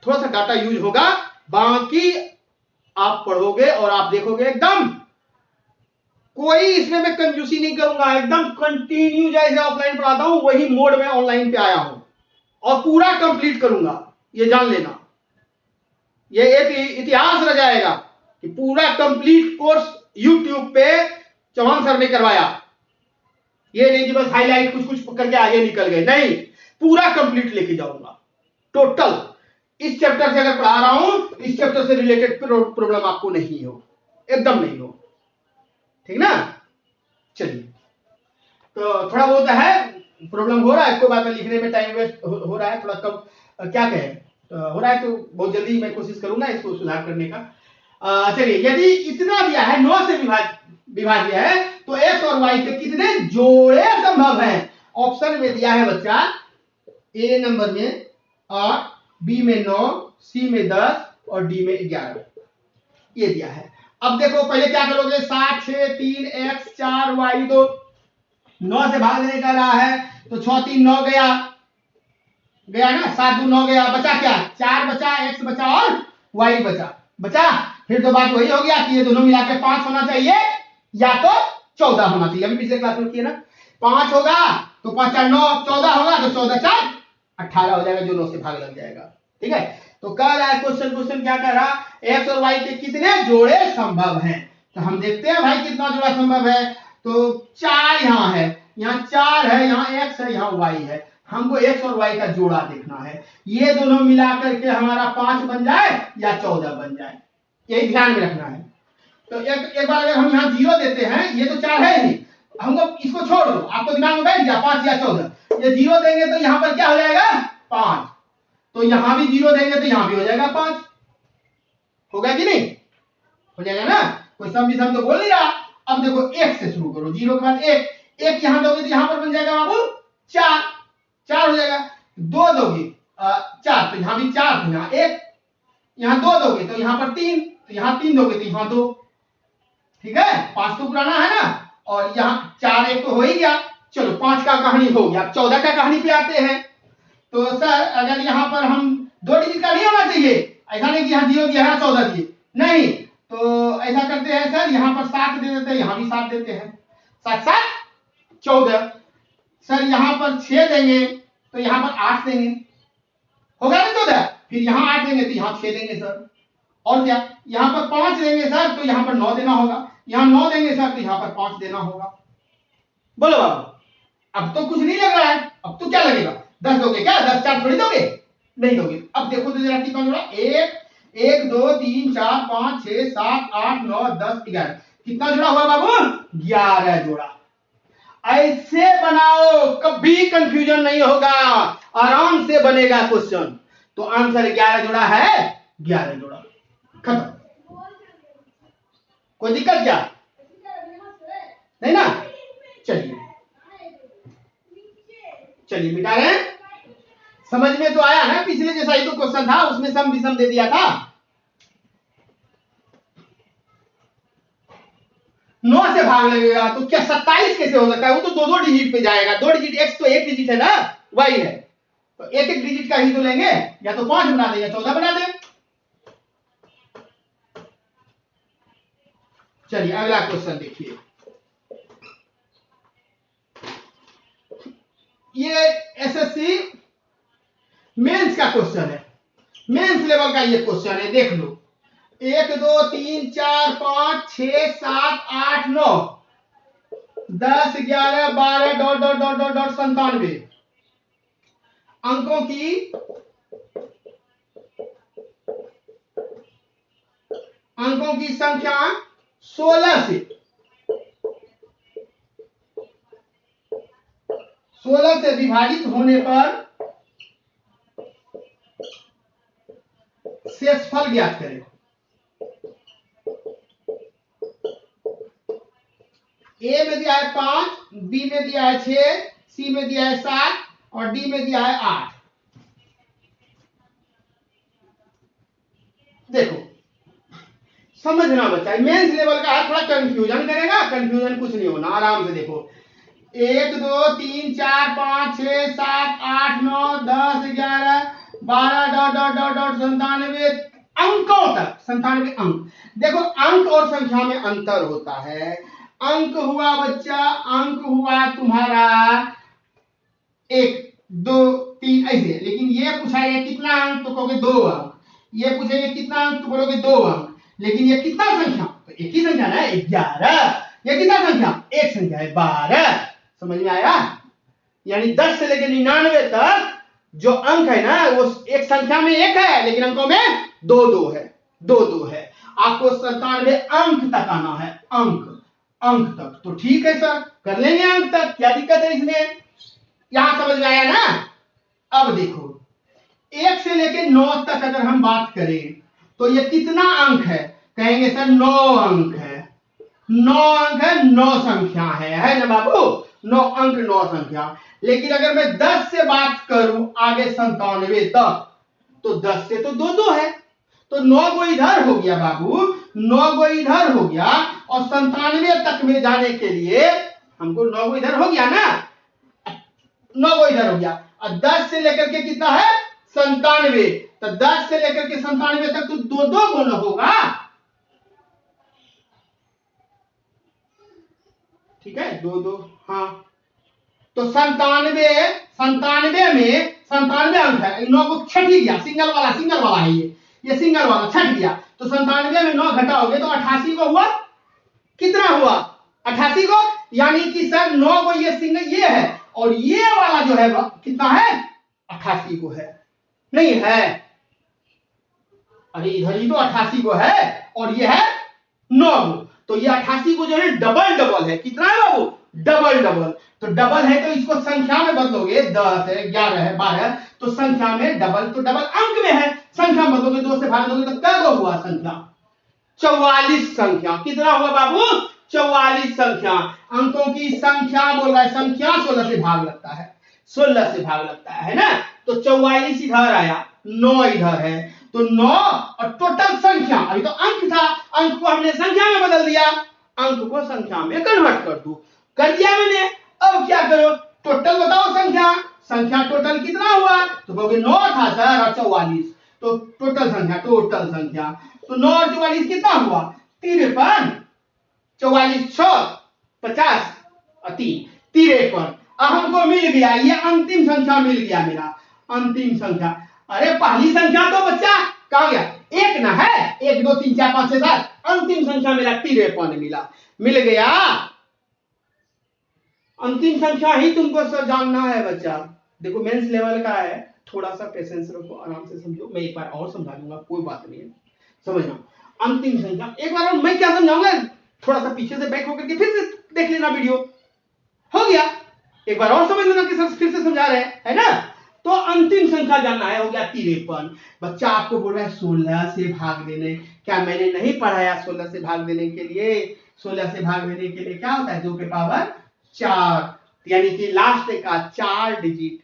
थोड़ा सा डाटा यूज होगा, बाकी आप पढ़ोगे और आप देखोगे एकदम कोई इसमें मैं कंजूसी नहीं करूंगा, एकदम कंटिन्यू जैसे ऑफलाइन पढ़ाता हूं वही मोड में ऑनलाइन पे आया हूं और पूरा कंप्लीट करूंगा, ये जान लेना। ये एक इतिहास रह जाएगा कि पूरा कंप्लीट कोर्स यूट्यूब पे चौहान सर ने करवाया। ये नहीं कि बस हाईलाइट कुछ कुछ करके आगे निकल गए, नहीं, पूरा कंप्लीट लेके जाऊंगा टोटल। इस चैप्टर से अगर पढ़ा रहा हूं, इस चैप्टर से रिलेटेड प्रॉब्लम आपको नहीं हो, एकदम नहीं हो, ठीक ना। चलिए, तो थोड़ा बहुत है प्रॉब्लम हो रहा है, कोई बात नहीं, लिखने में टाइम वेस्ट हो रहा है, थोड़ा कम क्या कहें हो रहा है, तो बहुत जल्दी मैं कोशिश करूंगा इसको सुधार करने का। चलिए, यदि इतना दिया है 9 से विभाज्य है तो x और y के कितने जोड़े संभव हैं। ऑप्शन में दिया है बच्चा, ए नंबर में 8, बी में 9, सी में 10 और डी में 11, ये दिया है। अब देखो पहले क्या करोगे, 7 6 3 x 4 y 2, 9 से भाग देने का रहा है तो 6 3 9 गया ना, 7 2 9 गया, बचा क्या 4 बचा, x बचा और y बचा। फिर तो बात वही हो गया कि ये दोनों मिला के 5 होना चाहिए या तो 14 होना चाहिए, अभी पिछले क्लास में किए ना, 5 होगा तो 5 4 9, 14 होगा तो 14 4 18 हो जाएगा, जो 9 से भाग लग जाएगा, ठीक है। तो कह रहा है क्वेश्चन क्या कह रहा, x और y के कितने जोड़े संभव हैं। तो हम देखते हैं भाई कितना जोड़ा संभव है। तो 4 यहाँ है, यहाँ 4 है, यहाँ x है, यहाँ y है, हमको x और y का जोड़ा देखना है। ये दोनों मिलाकर के हमारा 5 बन जाए या 14 बन जाए, यही ध्यान में रखना है। तो एक बार अगर हम यहाँ 0 देते हैं, ये तो 4 है ही, हमको इसको छोड़ दो, आपको दिमाग में बैठ गया 5 या 14, ये 0 देंगे तो यहाँ पर क्या हो जाएगा 5, तो यहां भी 0 देंगे तो यहां भी हो जाएगा 5, होगा कि नहीं, हो जाएगा ना, कोई सम तो बोल नहीं रहा। अब देखो 1 से शुरू करो, 0 के बाद 1 यहां दोगे तो यहां पर बन जाएगा बाबू 4 हो जाएगा, 2 दोगे 4 तो यहां भी 4, तो यहां 1, यहां 2 दोगे तो यहां पर 3, तो यहां 3 दोगे तो यहां 2, ठीक है, 5 तो पुराना है ना, और यहां 4 1 तो हो ही गया। चलो 5 का कहानी हो गया, 14 का कहानी पे आते हैं। तो सर अगर यहां पर हम 2 डिजिट का नहीं होना चाहिए, ऐसा नहीं कि यहां 0 दिया है 14 दिए, नहीं, तो ऐसा करते हैं सर, यहाँ पर 7 दे देते हैं, यहाँ भी 7 देते हैं, 7 7 14। सर यहाँ पर 6 देंगे तो यहाँ पर 8 देंगे, होगा ना 14। फिर यहाँ 8 देंगे तो यहाँ 6 देंगे सर। और क्या, यहाँ पर 5 देंगे सर तो यहाँ पर 9 देना होगा, यहाँ 9 देंगे सर तो यहाँ पर 5 देना होगा। बोलो बाबू, अब तो कुछ नहीं लग रहा है, अब तो क्या लगेगा, 10 दोगे क्या, 10 4 थोड़ी दोगे, नहीं दोगे। अब देखो तो जरा कितना जुड़ा, 1 2 3 4 5 6 7 8 9 10 11, कितना जुड़ा हुआ बाबू, 11 जोड़ा। ऐसे बनाओ, कभी कंफ्यूजन नहीं होगा, आराम से बनेगा क्वेश्चन। तो आंसर 11 जोड़ा है, 11 जोड़ा, खत्म। कोई दिक्कत क्या, नहीं ना। चलिए चलिए मिटा रहे हैं, समझ में तो आया ना, पिछले जैसा ही तो क्वेश्चन था, उसमें सम विषम दे दिया था। 9 से भाग लगेगा तो क्या 27 कैसे हो सकता है, वो तो 2 डिजिट पे जाएगा, 2 डिजिट, x तो 1 डिजिट है ना, y है, तो 1 डिजिट का ही तो लेंगे, या तो 5 बना दे या 14 बना दे। चलिए अगला क्वेश्चन देखिए, ये एसएससी मेंस का क्वेश्चन है, मेंस लेवल का ये क्वेश्चन है, देख लो। 1 2 3 4 5 6 7 8 9 10 11 12 dot dot dot dot dot 97 अंकों की संख्या 16 से विभाजित होने पर शेषफल ज्ञात करें। ए में दिया है 5, बी में दिया है 6, सी में दिया है 7 और डी में दिया है 8। देखो समझना बच्चा, मेंस लेवल का है, थोड़ा कंफ्यूजन करेगा, कंफ्यूजन कुछ नहीं होना, आराम से देखो। 1 2 3 4 5 6 7 8 9 10 11 12 डॉट डॉट डॉट डॉट 97 अंकों तक, 97 अंक। देखो अंक और संख्या में अंतर होता है। अंक हुआ बच्चा, अंक हुआ तुम्हारा 1 2 3 ऐसे, लेकिन ये पूछा है कितना अंक, तो कहोगे 2 अंक। ये पूछेंगे कितना अंक, तो बोलोगे 2 अंक। लेकिन ये कितना संख्या, तो एक ही संख्या ना, 11। ये कितना संख्या, एक संख्या है 12। समझ में आया, यानी 10 से लेकर 99 तक जो अंक है ना, वो एक संख्या में 1 है, लेकिन अंकों में 2 है, 2 है। आपको 97 अंक तक आना है, अंक तक। तो ठीक है सर, कर लेंगे अंक तक, क्या दिक्कत है इसमें, यहां समझ में आया ना। अब देखो 1 से लेकर 9 तक अगर हम बात करें तो ये कितना अंक है, कहेंगे सर 9 अंक है, 9 अंक है, 9 संख्या है ना बाबू, 9 अंक 9 संख्या। लेकिन अगर मैं 10 से बात करूं आगे 97 तक, तो 10 से तो 2 है, तो 9 को इधर हो गया बाबू, 9 को इधर हो गया, और 97 तक में जाने के लिए हमको 9 को इधर हो गया ना, 9 को इधर हो गया, और 10 से लेकर के कितना है 97, तो 10 से लेकर के 97 तक तो 2 गुना होगा, ठीक है, 2 हाँ। तो 97 में 97 अंक है, 9 को छट ही गया, सिंगल वाला है ये सिंगल वाला छट गया, तो 97 में 9 घटाओगे तो 88 को हुआ, कितना हुआ 88 को, यानी कि सर 9 को ये सिंगल ये है, और ये वाला जो है कितना है 88 को है, नहीं है, अरे इधर ही तो 88 को है, और ये है 9 को, तो ये 88 को जो है डबल है, कितना है बाबू, डबल। तो डबल है तो इसको संख्या में बदलोगे, 10 है 11 है 12, तो संख्या में डबल, तो डबल अंक में है, संख्या में बदलोगे 2 से भाग दोगे तो क्या हुआ संख्या, 44 संख्या। कितना हुआ बाबू, 44 संख्या। अंकों की संख्या बोल रहा है, संख्या 16 से भाग लगता है, 16 से भाग लगता है ना, तो 44 इधर आया, 9 इधर है, तो 9 और टोटल संख्या, अभी तो अंक था, अंक को हमने संख्या में बदल दिया, अंक को संख्या में कन्वर्ट कर दो, कर दिया मैंने। अब क्या करो, टोटल बताओ संख्या टोटल कितना हुआ, तो कहोगे 9 था सर और 44, तो टोटल संख्या तो 9 और 44 कितना हुआ 53, 44, 6, 50 और 3, 53। अब हमको मिल गया, ये अंतिम संख्या मिल गया, मेरा अंतिम संख्या। अरे पहली संख्या तो बच्चा कहाँ गया, एक ना है, 1 2 3 4 5 6 7, अंतिम संख्या मेरा 53 मिला, मिल गया। अंतिम संख्या ही तुमको सर जानना है बच्चा। देखो मेंस लेवल का है, थोड़ा सा पेशेंस रखो, आराम से समझो, मैं एक बार और समझा दूंगा, कोई बात नहीं है, समझना। अंतिम संख्या एक बार और मैं क्या समझाऊंगा, थोड़ा सा पीछे से बैक होकर के फिर से देख लेना वीडियो, हो गया, एक बार और समझ लेना कि सर फिर से समझा रहे हैं, है ना। तो अंतिम संख्या जानना है, हो गया 53। बच्चा आपको बोल रहा है 16 से भाग देने, क्या मैंने नहीं पढ़ाया 16 से भाग देने के लिए? 16 से भाग देने के लिए क्या होता है, 2 के पावर 4, यानी कि लास्ट का 4 डिजिट,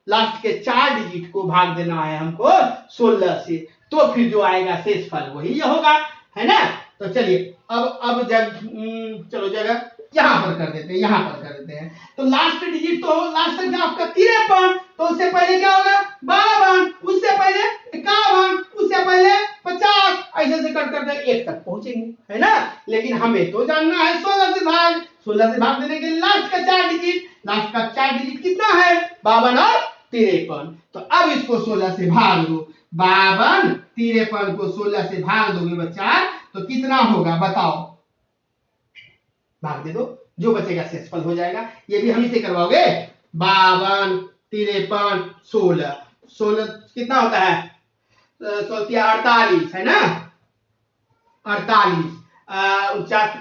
लास्ट के 4 डिजिट को भाग देना है हमको 16 से, तो फिर जो आएगा शेषफल वही होगा, है ना। तो चलिए अब चलो जगह यहां पर कर देते हैं, यहां पर कर देते हैं। तो लास्ट डिजिट तो लास्ट संख्या आपका 53, तो उससे पहले क्या होगा 52, उससे पहले 51, उससे पहले 50, ऐसे से कर करके 1 तक पहुंचेंगे, है ना। लेकिन हमें तो जानना है 16 से भाग, 16 से भाग देने के लिए लास्ट का 4 डिजिट, लास्ट का 4 डिजिट कितना है, 52 और 53। तो अब इसको 16 से भाग दो, 52 53 को 16 से भाग दोगे बच्चा तो कितना होगा बताओ, भाग दे दो, जो बचेगा शेषफल हो जाएगा। ये भी हम ही से करवाओगे, 52 53 16, 16 कितना होता है, 48 है ना, 48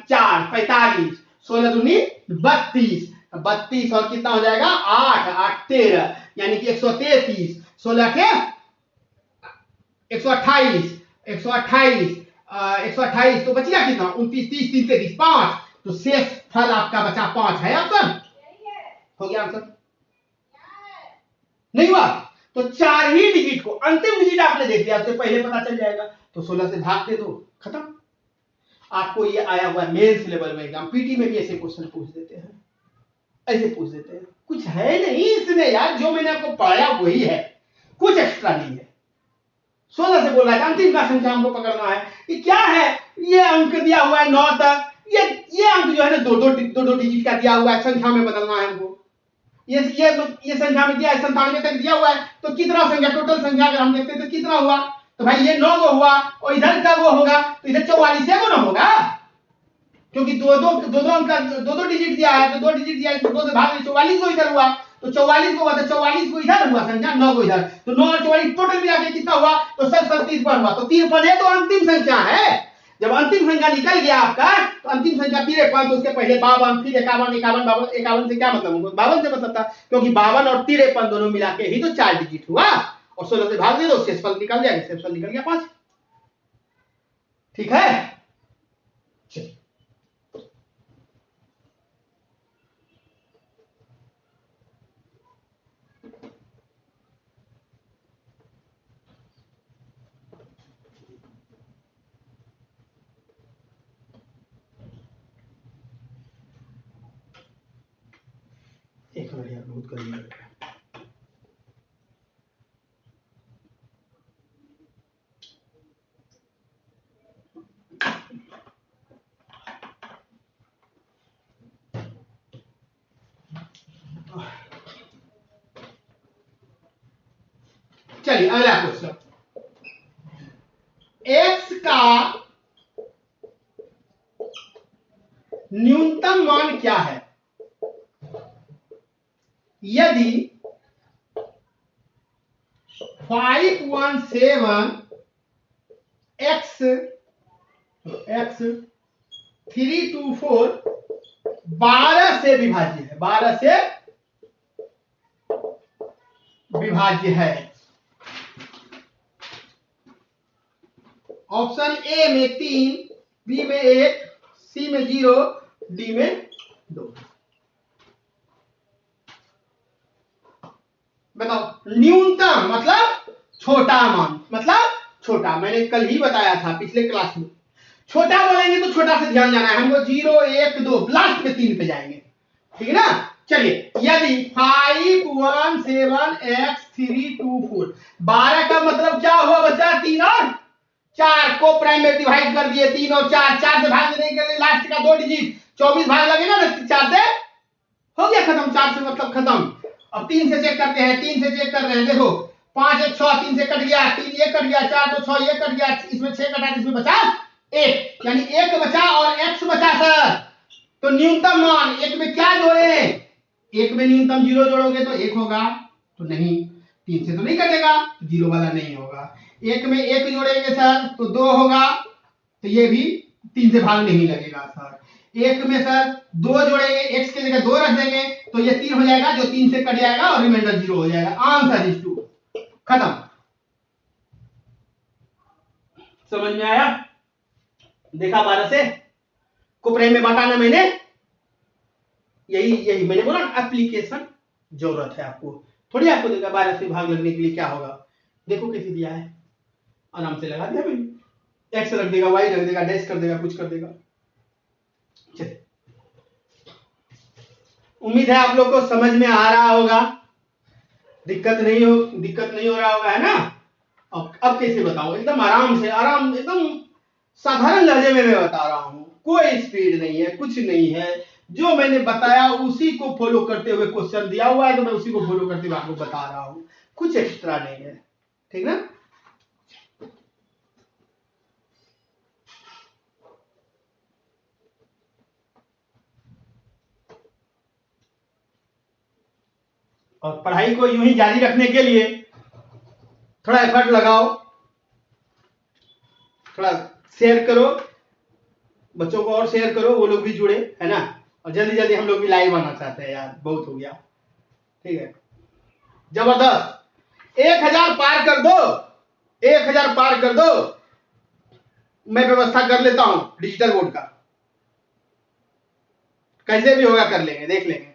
4 45, 16 दूनी 32, 32 और कितना हो जाएगा 8 8 13, यानी कि 133, 16 के 128, 128 128, तो बचिया कितना 29 30 3 33 5, तो शेष फल आपका बचा 5 है ऑप्शन, हो गया आंसर, नहीं हुआ। तो 4 ही डिजिट को अंतिम डिजिट आपने देख लिया, उससे पहले पता चल जाएगा, तो 16 से भाग दे दो, खत्म। आपको ये आया हुआ है मेंस लेवल में एग्जाम, पीटी में भी ऐसे क्वेश्चन पूछ देते हैं, ऐसे पूछ देते हैं, कुछ है नहीं इसमें यार, जो मैंने आपको पढ़ाया वही है, कुछ एक्स्ट्रा नहीं है। 16 से बोल रहा है अंतिम का संख्या हमको पकड़ना है, ये क्या है, ये अंक दिया हुआ है 9 तक, ये अंक जो है ना दो डिजिट का दिया हुआ है, संख्या में बदलना है हमको, ये संख्या में दिया है 97 तक दिया हुआ है, तो कितना संख्या टोटल संख्या अगर हम देखते हैं तो कितना हुआ, तो भाई ये 9 गो हुआ, और इधर का वो होगा तो इधर 44 ना होगा, क्योंकि दो डिजिट दिया है, तो 2 डिजिट दिया है, तो 2 से भाग 44 को इधर हुआ, तो 44 को हुआ, तो 44 को इधर हुआ संख्या, 9 को इधर, तो 9 और 44 टोटल मिला के कितना हुआ, तो सब 53 हुआ, तो 53 है तो अंतिम संख्या है। जब अंतिम संख्या निकल गया आपका, तो अंतिम संख्या 53, तो उसके पहले 52, फिर 51 51 51 से क्या मतलब होगा, 52 से मतलब था, क्योंकि 52 और 53 दोनों मिला के ही तो 4 डिजिट हुआ, और 16 से भाग दे दो, शेषफल निकल जाएगा, शेषफल निकल गया 5, ठीक है। चलिए एक मिनट यार, बहुत गर्मी लग रहा है। चलिए अगला क्वेश्चन, x का न्यूनतम मान क्या है यदि 517 x 324 12 से विभाज्य है, 12 से विभाज्य है। ऑप्शन ए में 3, बी में 1, सी में 0, डी में 2। बताओ, न्यूनतम मतलब छोटा मान, मतलब छोटा, मैंने कल ही बताया था पिछले क्लास में, छोटा बोलेंगे तो छोटा से ध्यान जाना है हमको, 0 1 2 लास्ट में 3 पे जाएंगे, ठीक है ना। चलिए, यदि 517 x 324, 12 का मतलब क्या हुआ बच्चा, 3 और 4 को प्राइम में डिवाइड कर दिए, 3 और 4, 4 से भाग देने के लिए लास्ट का 2 डिजिट 24 भाग लगेगा ना, 4 से हो गया खत्म, 4 से मतलब खत्म। अब 3 से चेक करते हैं, 3 से चेक कर रहे हैं, देखो 5 1 6, 3 से कट गया, 3 ये कट गया, 4 2 6 ये कट गया, इसमें 6 कटा, इसमें बचा 1, यानी 1 बचा और x बचा सर। तो न्यूनतम मान 1 में क्या जोड़े, 1 में न्यूनतम 0 जोड़ोगे तो 1 होगा, तो नहीं, 3 से तो नहीं कटेगा, 0 वाला नहीं होगा। 1 में 1 जोड़ेंगे सर तो 2 होगा, तो ये भी 3 से भाग नहीं लगेगा सर। 1 में सर 2 जोड़ेंगे, x की जगह 2 रख देंगे तो ये 3 हो जाएगा, जो 3 से कट जाएगा और रिमाइंडर 0 हो जाएगा। आंसर इज 2, खत्म। समझ में आया? देखा 12 से को प्राइम में बांटा ना मैंने, यही मैंने बोला एप्लीकेशन जरूरत है आपको, थोड़ी आपको देगा 12 से भाग लगने के लिए क्या होगा। देखो कैसे दिया है, आराम से लगा दिया मैंने, एक्स रख देगा, वाई रख देगा, डैश कर देगा, कुछ कर देगा। चलिए, उम्मीद है आप लोग को समझ में आ रहा होगा, दिक्कत नहीं हो रहा होगा, है ना? अब कैसे बताऊं, एकदम आराम से, एकदम साधारण लहजे में मैं बता रहा हूं, कोई स्पीड नहीं है, कुछ नहीं है, जो मैंने बताया उसी को फॉलो करते हुए, क्वेश्चन दिया हुआ है तो मैं उसी को फॉलो करते हुए आपको बता रहा हूं, कुछ एक्स्ट्रा नहीं है, ठीक ना? और पढ़ाई को यूं ही जारी रखने के लिए थोड़ा एफर्ट लगाओ, थोड़ा शेयर करो, बच्चों को और शेयर करो, वो लोग भी जुड़े, है ना? और जल्दी जल्दी हम लोग भी लाइव आना चाहते हैं यार, बहुत हो गया, ठीक है? जबरदस्त, 1000 पार कर दो, 1000 पार कर दो, मैं व्यवस्था कर लेता हूं डिजिटल बोर्ड का, कैसे भी होगा कर लेंगे, देख लेंगे,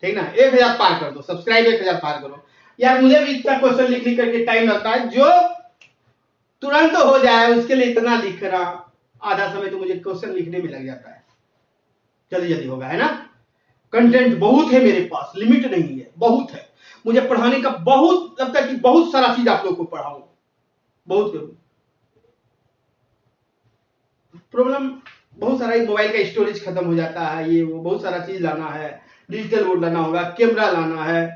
ठीक ना? 1000 पार कर दो, सब्सक्राइब 1000 पार करो यार, मुझे भी इतना क्वेश्चन लिख करके टाइम लगता है, जो तुरंत हो जाए उसके लिए इतना लिख रहा, आधा समय तो मुझे क्वेश्चन लिखने में लग जाता है, जल्दी जल्दी होगा, है ना? कंटेंट बहुत है मेरे पास, लिमिट नहीं है, बहुत है, मुझे पढ़ाने का बहुत लगता है कि बहुत सारा चीज आप लोग को पढ़ाऊं, बहुत करूं। प्रॉब्लम बहुत सारा, मोबाइल का स्टोरेज खत्म हो जाता है, ये वो बहुत सारा चीज लाना है, डिजिटल बोर्ड लाना होगा, कैमरा लाना है,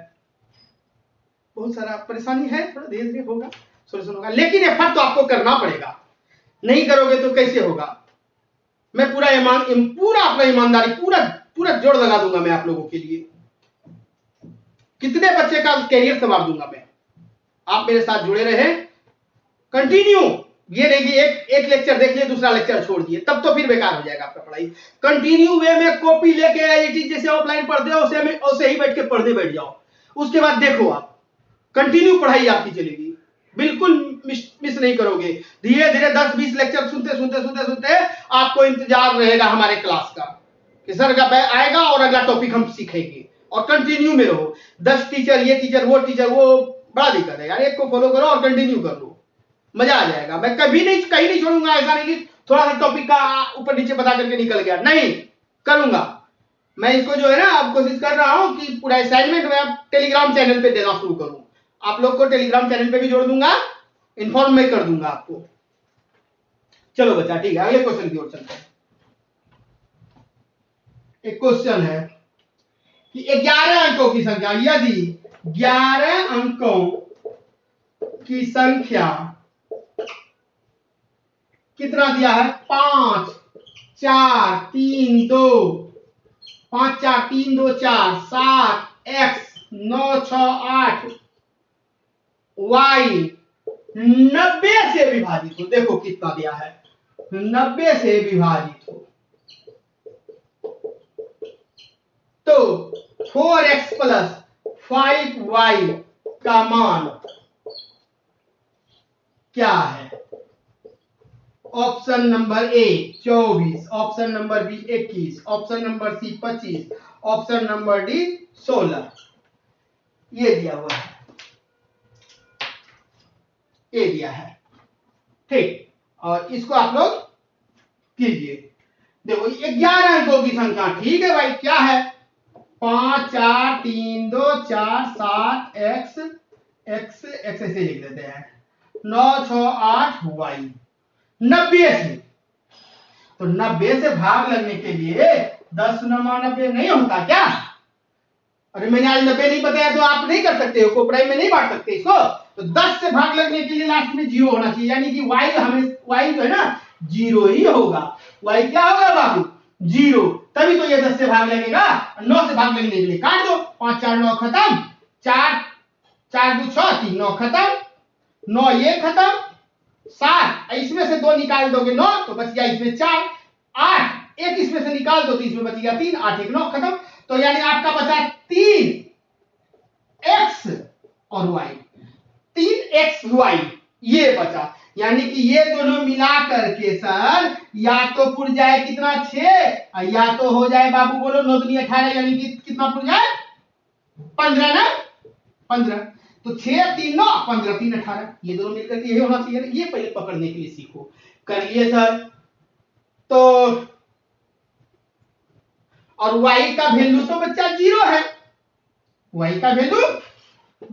बहुत सारा परेशानी है, थोड़ा धीरे धीरे होगा, सोल्यूशन होगा, लेकिन एफर्ट तो आपको करना पड़ेगा, नहीं करोगे तो कैसे होगा? मैं पूरा अपना ईमानदारी, पूरा जोड़ लगा दूंगा मैं आप लोगों के लिए, कितने बच्चे का कैरियर संवार दूंगा मैं, आप मेरे साथ जुड़े रहे कंटिन्यू, ये नहीं कि एक लेक्चर देख लिए दूसरा लेक्चर छोड़ दिए, तब तो फिर बेकार हो जाएगा आपका पढ़ाई। कंटिन्यू वे में कॉपी लेके एडिटिंग जैसे ऑफलाइन पढ़ते हो उसे ही बैठ के पढ़ने बैठ जाओ, उसके बाद देखो आप कंटिन्यू पढ़ाई आपकी चलेगी, बिल्कुल मिस नहीं करोगे, धीरे धीरे 10-20 लेक्चर सुनते आपको इंतजार रहेगा हमारे क्लास का कि सर का आएगा और अगला टॉपिक हम सीखेंगे, और कंटिन्यू में रहो, 10 टीचर, ये टीचर वो बड़ा दिक्कत है यार, एक को फॉलो करो और कंटिन्यू कर लो, मजा आ जाएगा। मैं कहीं नहीं छोड़ूंगा, ऐसा नहीं कि थोड़ा सा टॉपिक का ऊपर नीचे बता करके निकल गया, नहीं करूंगा मैं इसको, जो है ना, अब कोशिश कर रहा हूं कि पूरा असाइनमेंट मैं टेलीग्राम चैनल पे देना शुरू करूं, आप लोग को टेलीग्राम चैनल पे भी जोड़ दूंगा, इन्फॉर्म मैं कर दूंगा आपको। चलो बच्चा, ठीक है, अगले क्वेश्चन की ओर चलते हैं। एक क्वेश्चन है कि 11 अंकों की संख्या, यदि 11 अंकों की संख्या कितना दिया है, 5 4 3 2 5 4 3 2 4 7 x 9 6 8 y 90 से विभाजित हो, देखो कितना दिया है, 90 से विभाजित हो, तो 4x प्लस 5y का मान क्या है? Option number A 24, option number B 21, option number C 25, option number D 16, ये दिया हुआ है, ये दिया है, ठीक, और इसको आप लोग कीजिए। देखो 11 अंकों की संख्या, ठीक है भाई, क्या है, 5 4 3 2 4 7 x ऐसे लिख देते हैं, 9×6=8y। 90 से, तो 90 से भाग लगने के लिए 10 × 90 नहीं होता क्या? अरे मैंने आज 90 नहीं बताया तो आप नहीं कर सकते हो, कोपराई में नहीं बांट सकते इसको। तो 10 से भाग लगने के लिए लास्ट में 0 होना चाहिए, यानी कि y हमें y जो है ना 0 ही होगा। y क्या होगा बाबू? 0, तभी तो ये 10 से भाग लगेगा। 9 से भाग लगने के लिए काट दो, 5 4 9 खत्म, 4 4 2 6 3 9 खत्म, 9 ये खत्म, 7 इसमें से 2 निकाल दोगे 9 तो बच गया इसमें 4, 8 एक इसमें से निकाल दो तो इसमें बच गया 3, 8 1 9 खत्म। तो यानी आपका बचा 3x और y, 3xy ये बचा। यानी कि ये दोनों मिला करके सर या तो पुर जाए कितना 6, या तो हो जाए बाबू बोलो 9 दूनी 18, यानी कि कितना पुर जाए 15 ना, 15। तो 6 3 9 15 3 18, ये दोनों मिलकर के यही होना चाहिए ना। ये पहले पकड़ने के लिए सीखो, करिए सर। तो और y का वैल्यू तो बच्चा 0 है, y का वैल्यू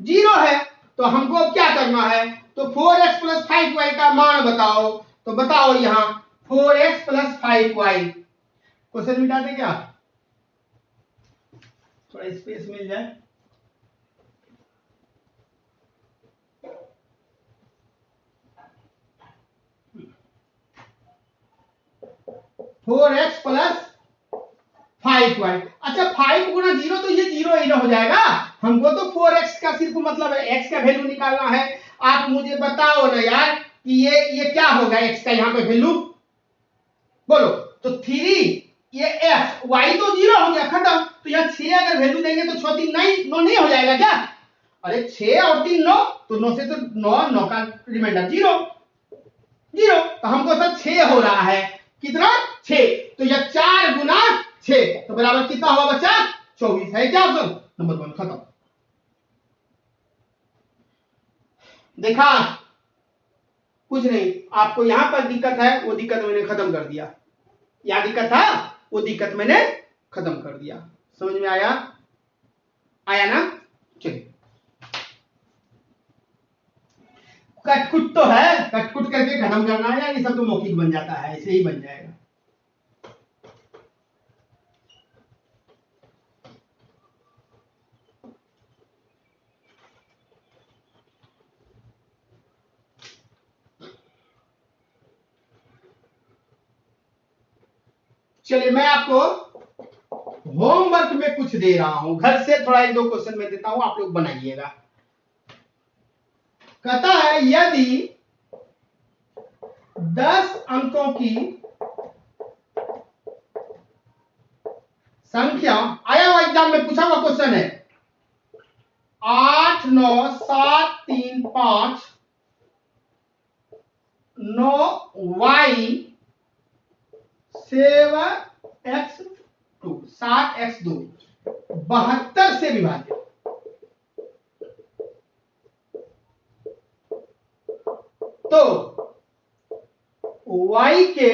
0 है। तो हमको अब क्या करना है? तो 4x + 5y का मान बताओ। तो बताओ यहां 4x + 5y, क्वेश्चन मिटा दे क्या? थोड़ा स्पेस मिल जाए। 4x + 5y, अच्छा 5 × 0 तो ये 0 ही ना हो जाएगा। हमको तो 4x का सिर्फ मतलब है x का वैल्यू निकालना है। आप मुझे बताओ ना यार कि ये क्या होगा x का यहाँ पे वैल्यू बोलो। तो 3 ये f, y तो 0 हो गया खत्म। तो यहाँ 6 अगर वैल्यू देंगे तो 6 3 9 नहीं हो जाएगा क्या? अरे 6 और 3 9, तो 9 से तो 9 का रिमाइंडर 0 0। तो हमको सर 6 हो रहा है, कितना 6। तो यह 4 × 6 तो बराबर कितना होगा बच्चा? 24 है क्या ऑप्शन नंबर 1 खत्म। देखा, कुछ नहीं, आपको यहां पर दिक्कत है, वो दिक्कत मैंने खत्म कर दिया। या दिक्कत था, वो दिक्कत मैंने खत्म कर दिया। समझ में आया? आया ना? चलिए, कटकुट तो है, कटकुट करके खत्म करना है, या ये सब तो मौखिक बन जाता है, ऐसे ही बन जाएगा। चलिए, मैं आपको होमवर्क में कुछ दे रहा हूं, घर से थोड़ा 1 2 क्वेश्चन में देता हूं, आप लोग बनाइएगा। कहता है यदि 10 अंकों की संख्या, आया हुआ एग्जाम में पूछा हुआ क्वेश्चन है, 8 9 7 3 5 9y 7x2 7x2 72 से विभाजित। तो y के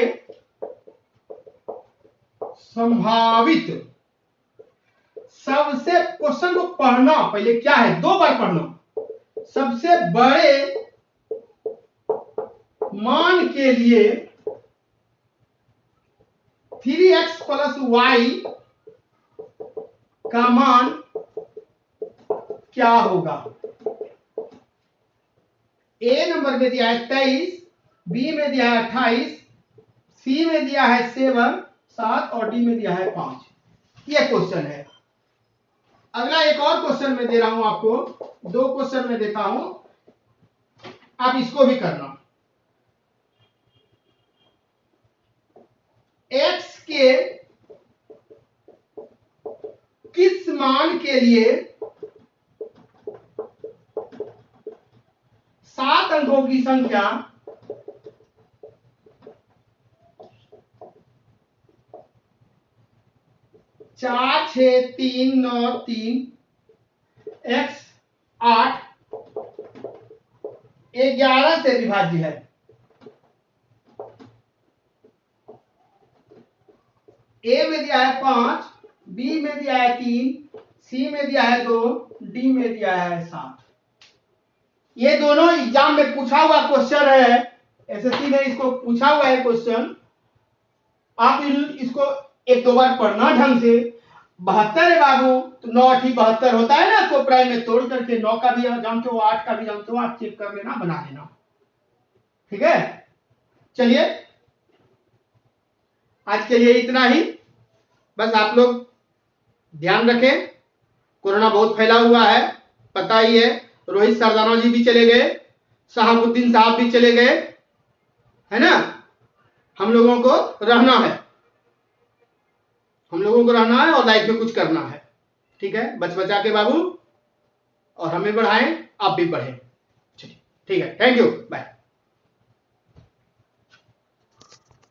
संभावित सबसे, क्वेश्चन को पढ़ना पहले क्या है, 2 बार पढ़ना। सबसे बड़े मान के लिए 3x + y का मान क्या होगा? ए नंबर में दिया है 23, बी में दिया है 28, सी में दिया है 7 और डी में दिया है 5। ये क्वेश्चन है। अगला एक और क्वेश्चन में दे रहा हूं आपको, 2 क्वेश्चन में देता हूं, आप इसको भी करना। x के किस मान के लिए 7 अंकों की संख्या 4 6 3 9 3 x 8 11 से विभाज्य है? ए में दिया है 5, बी में दिया है 3, सी में दिया है 2, डी में दिया है 7। ये दोनों एग्जाम में पूछा हुआ क्वेश्चन है, एसएससी में इसको पूछा हुआ है क्वेश्चन। आप इसको एक दो बार पढ़ना ढंग से। 72 है बाबू, तो 9 8 72 होता है ना, तो प्राइम में तोड़ करके 9 का भी जानते हो, 8 का भी जानते हो, आप चेक कर लेना, बना लेना। ठीक है, चलिए आज के लिए इतना ही। बस आप लोग ध्यान रखें, कोरोना बहुत फैला हुआ है, पता ही है। रोहित सरदाना जी भी चले गए, शहाबुद्दीन साहब भी चले गए, है ना। हम लोगों को रहना है, हम लोगों को रहना है और लाइफ में कुछ करना है। ठीक है, बच बचा के बाबू, और हमें बढ़ाएं, आप भी बढ़ें। ठीक है, थैंक यू, बाय।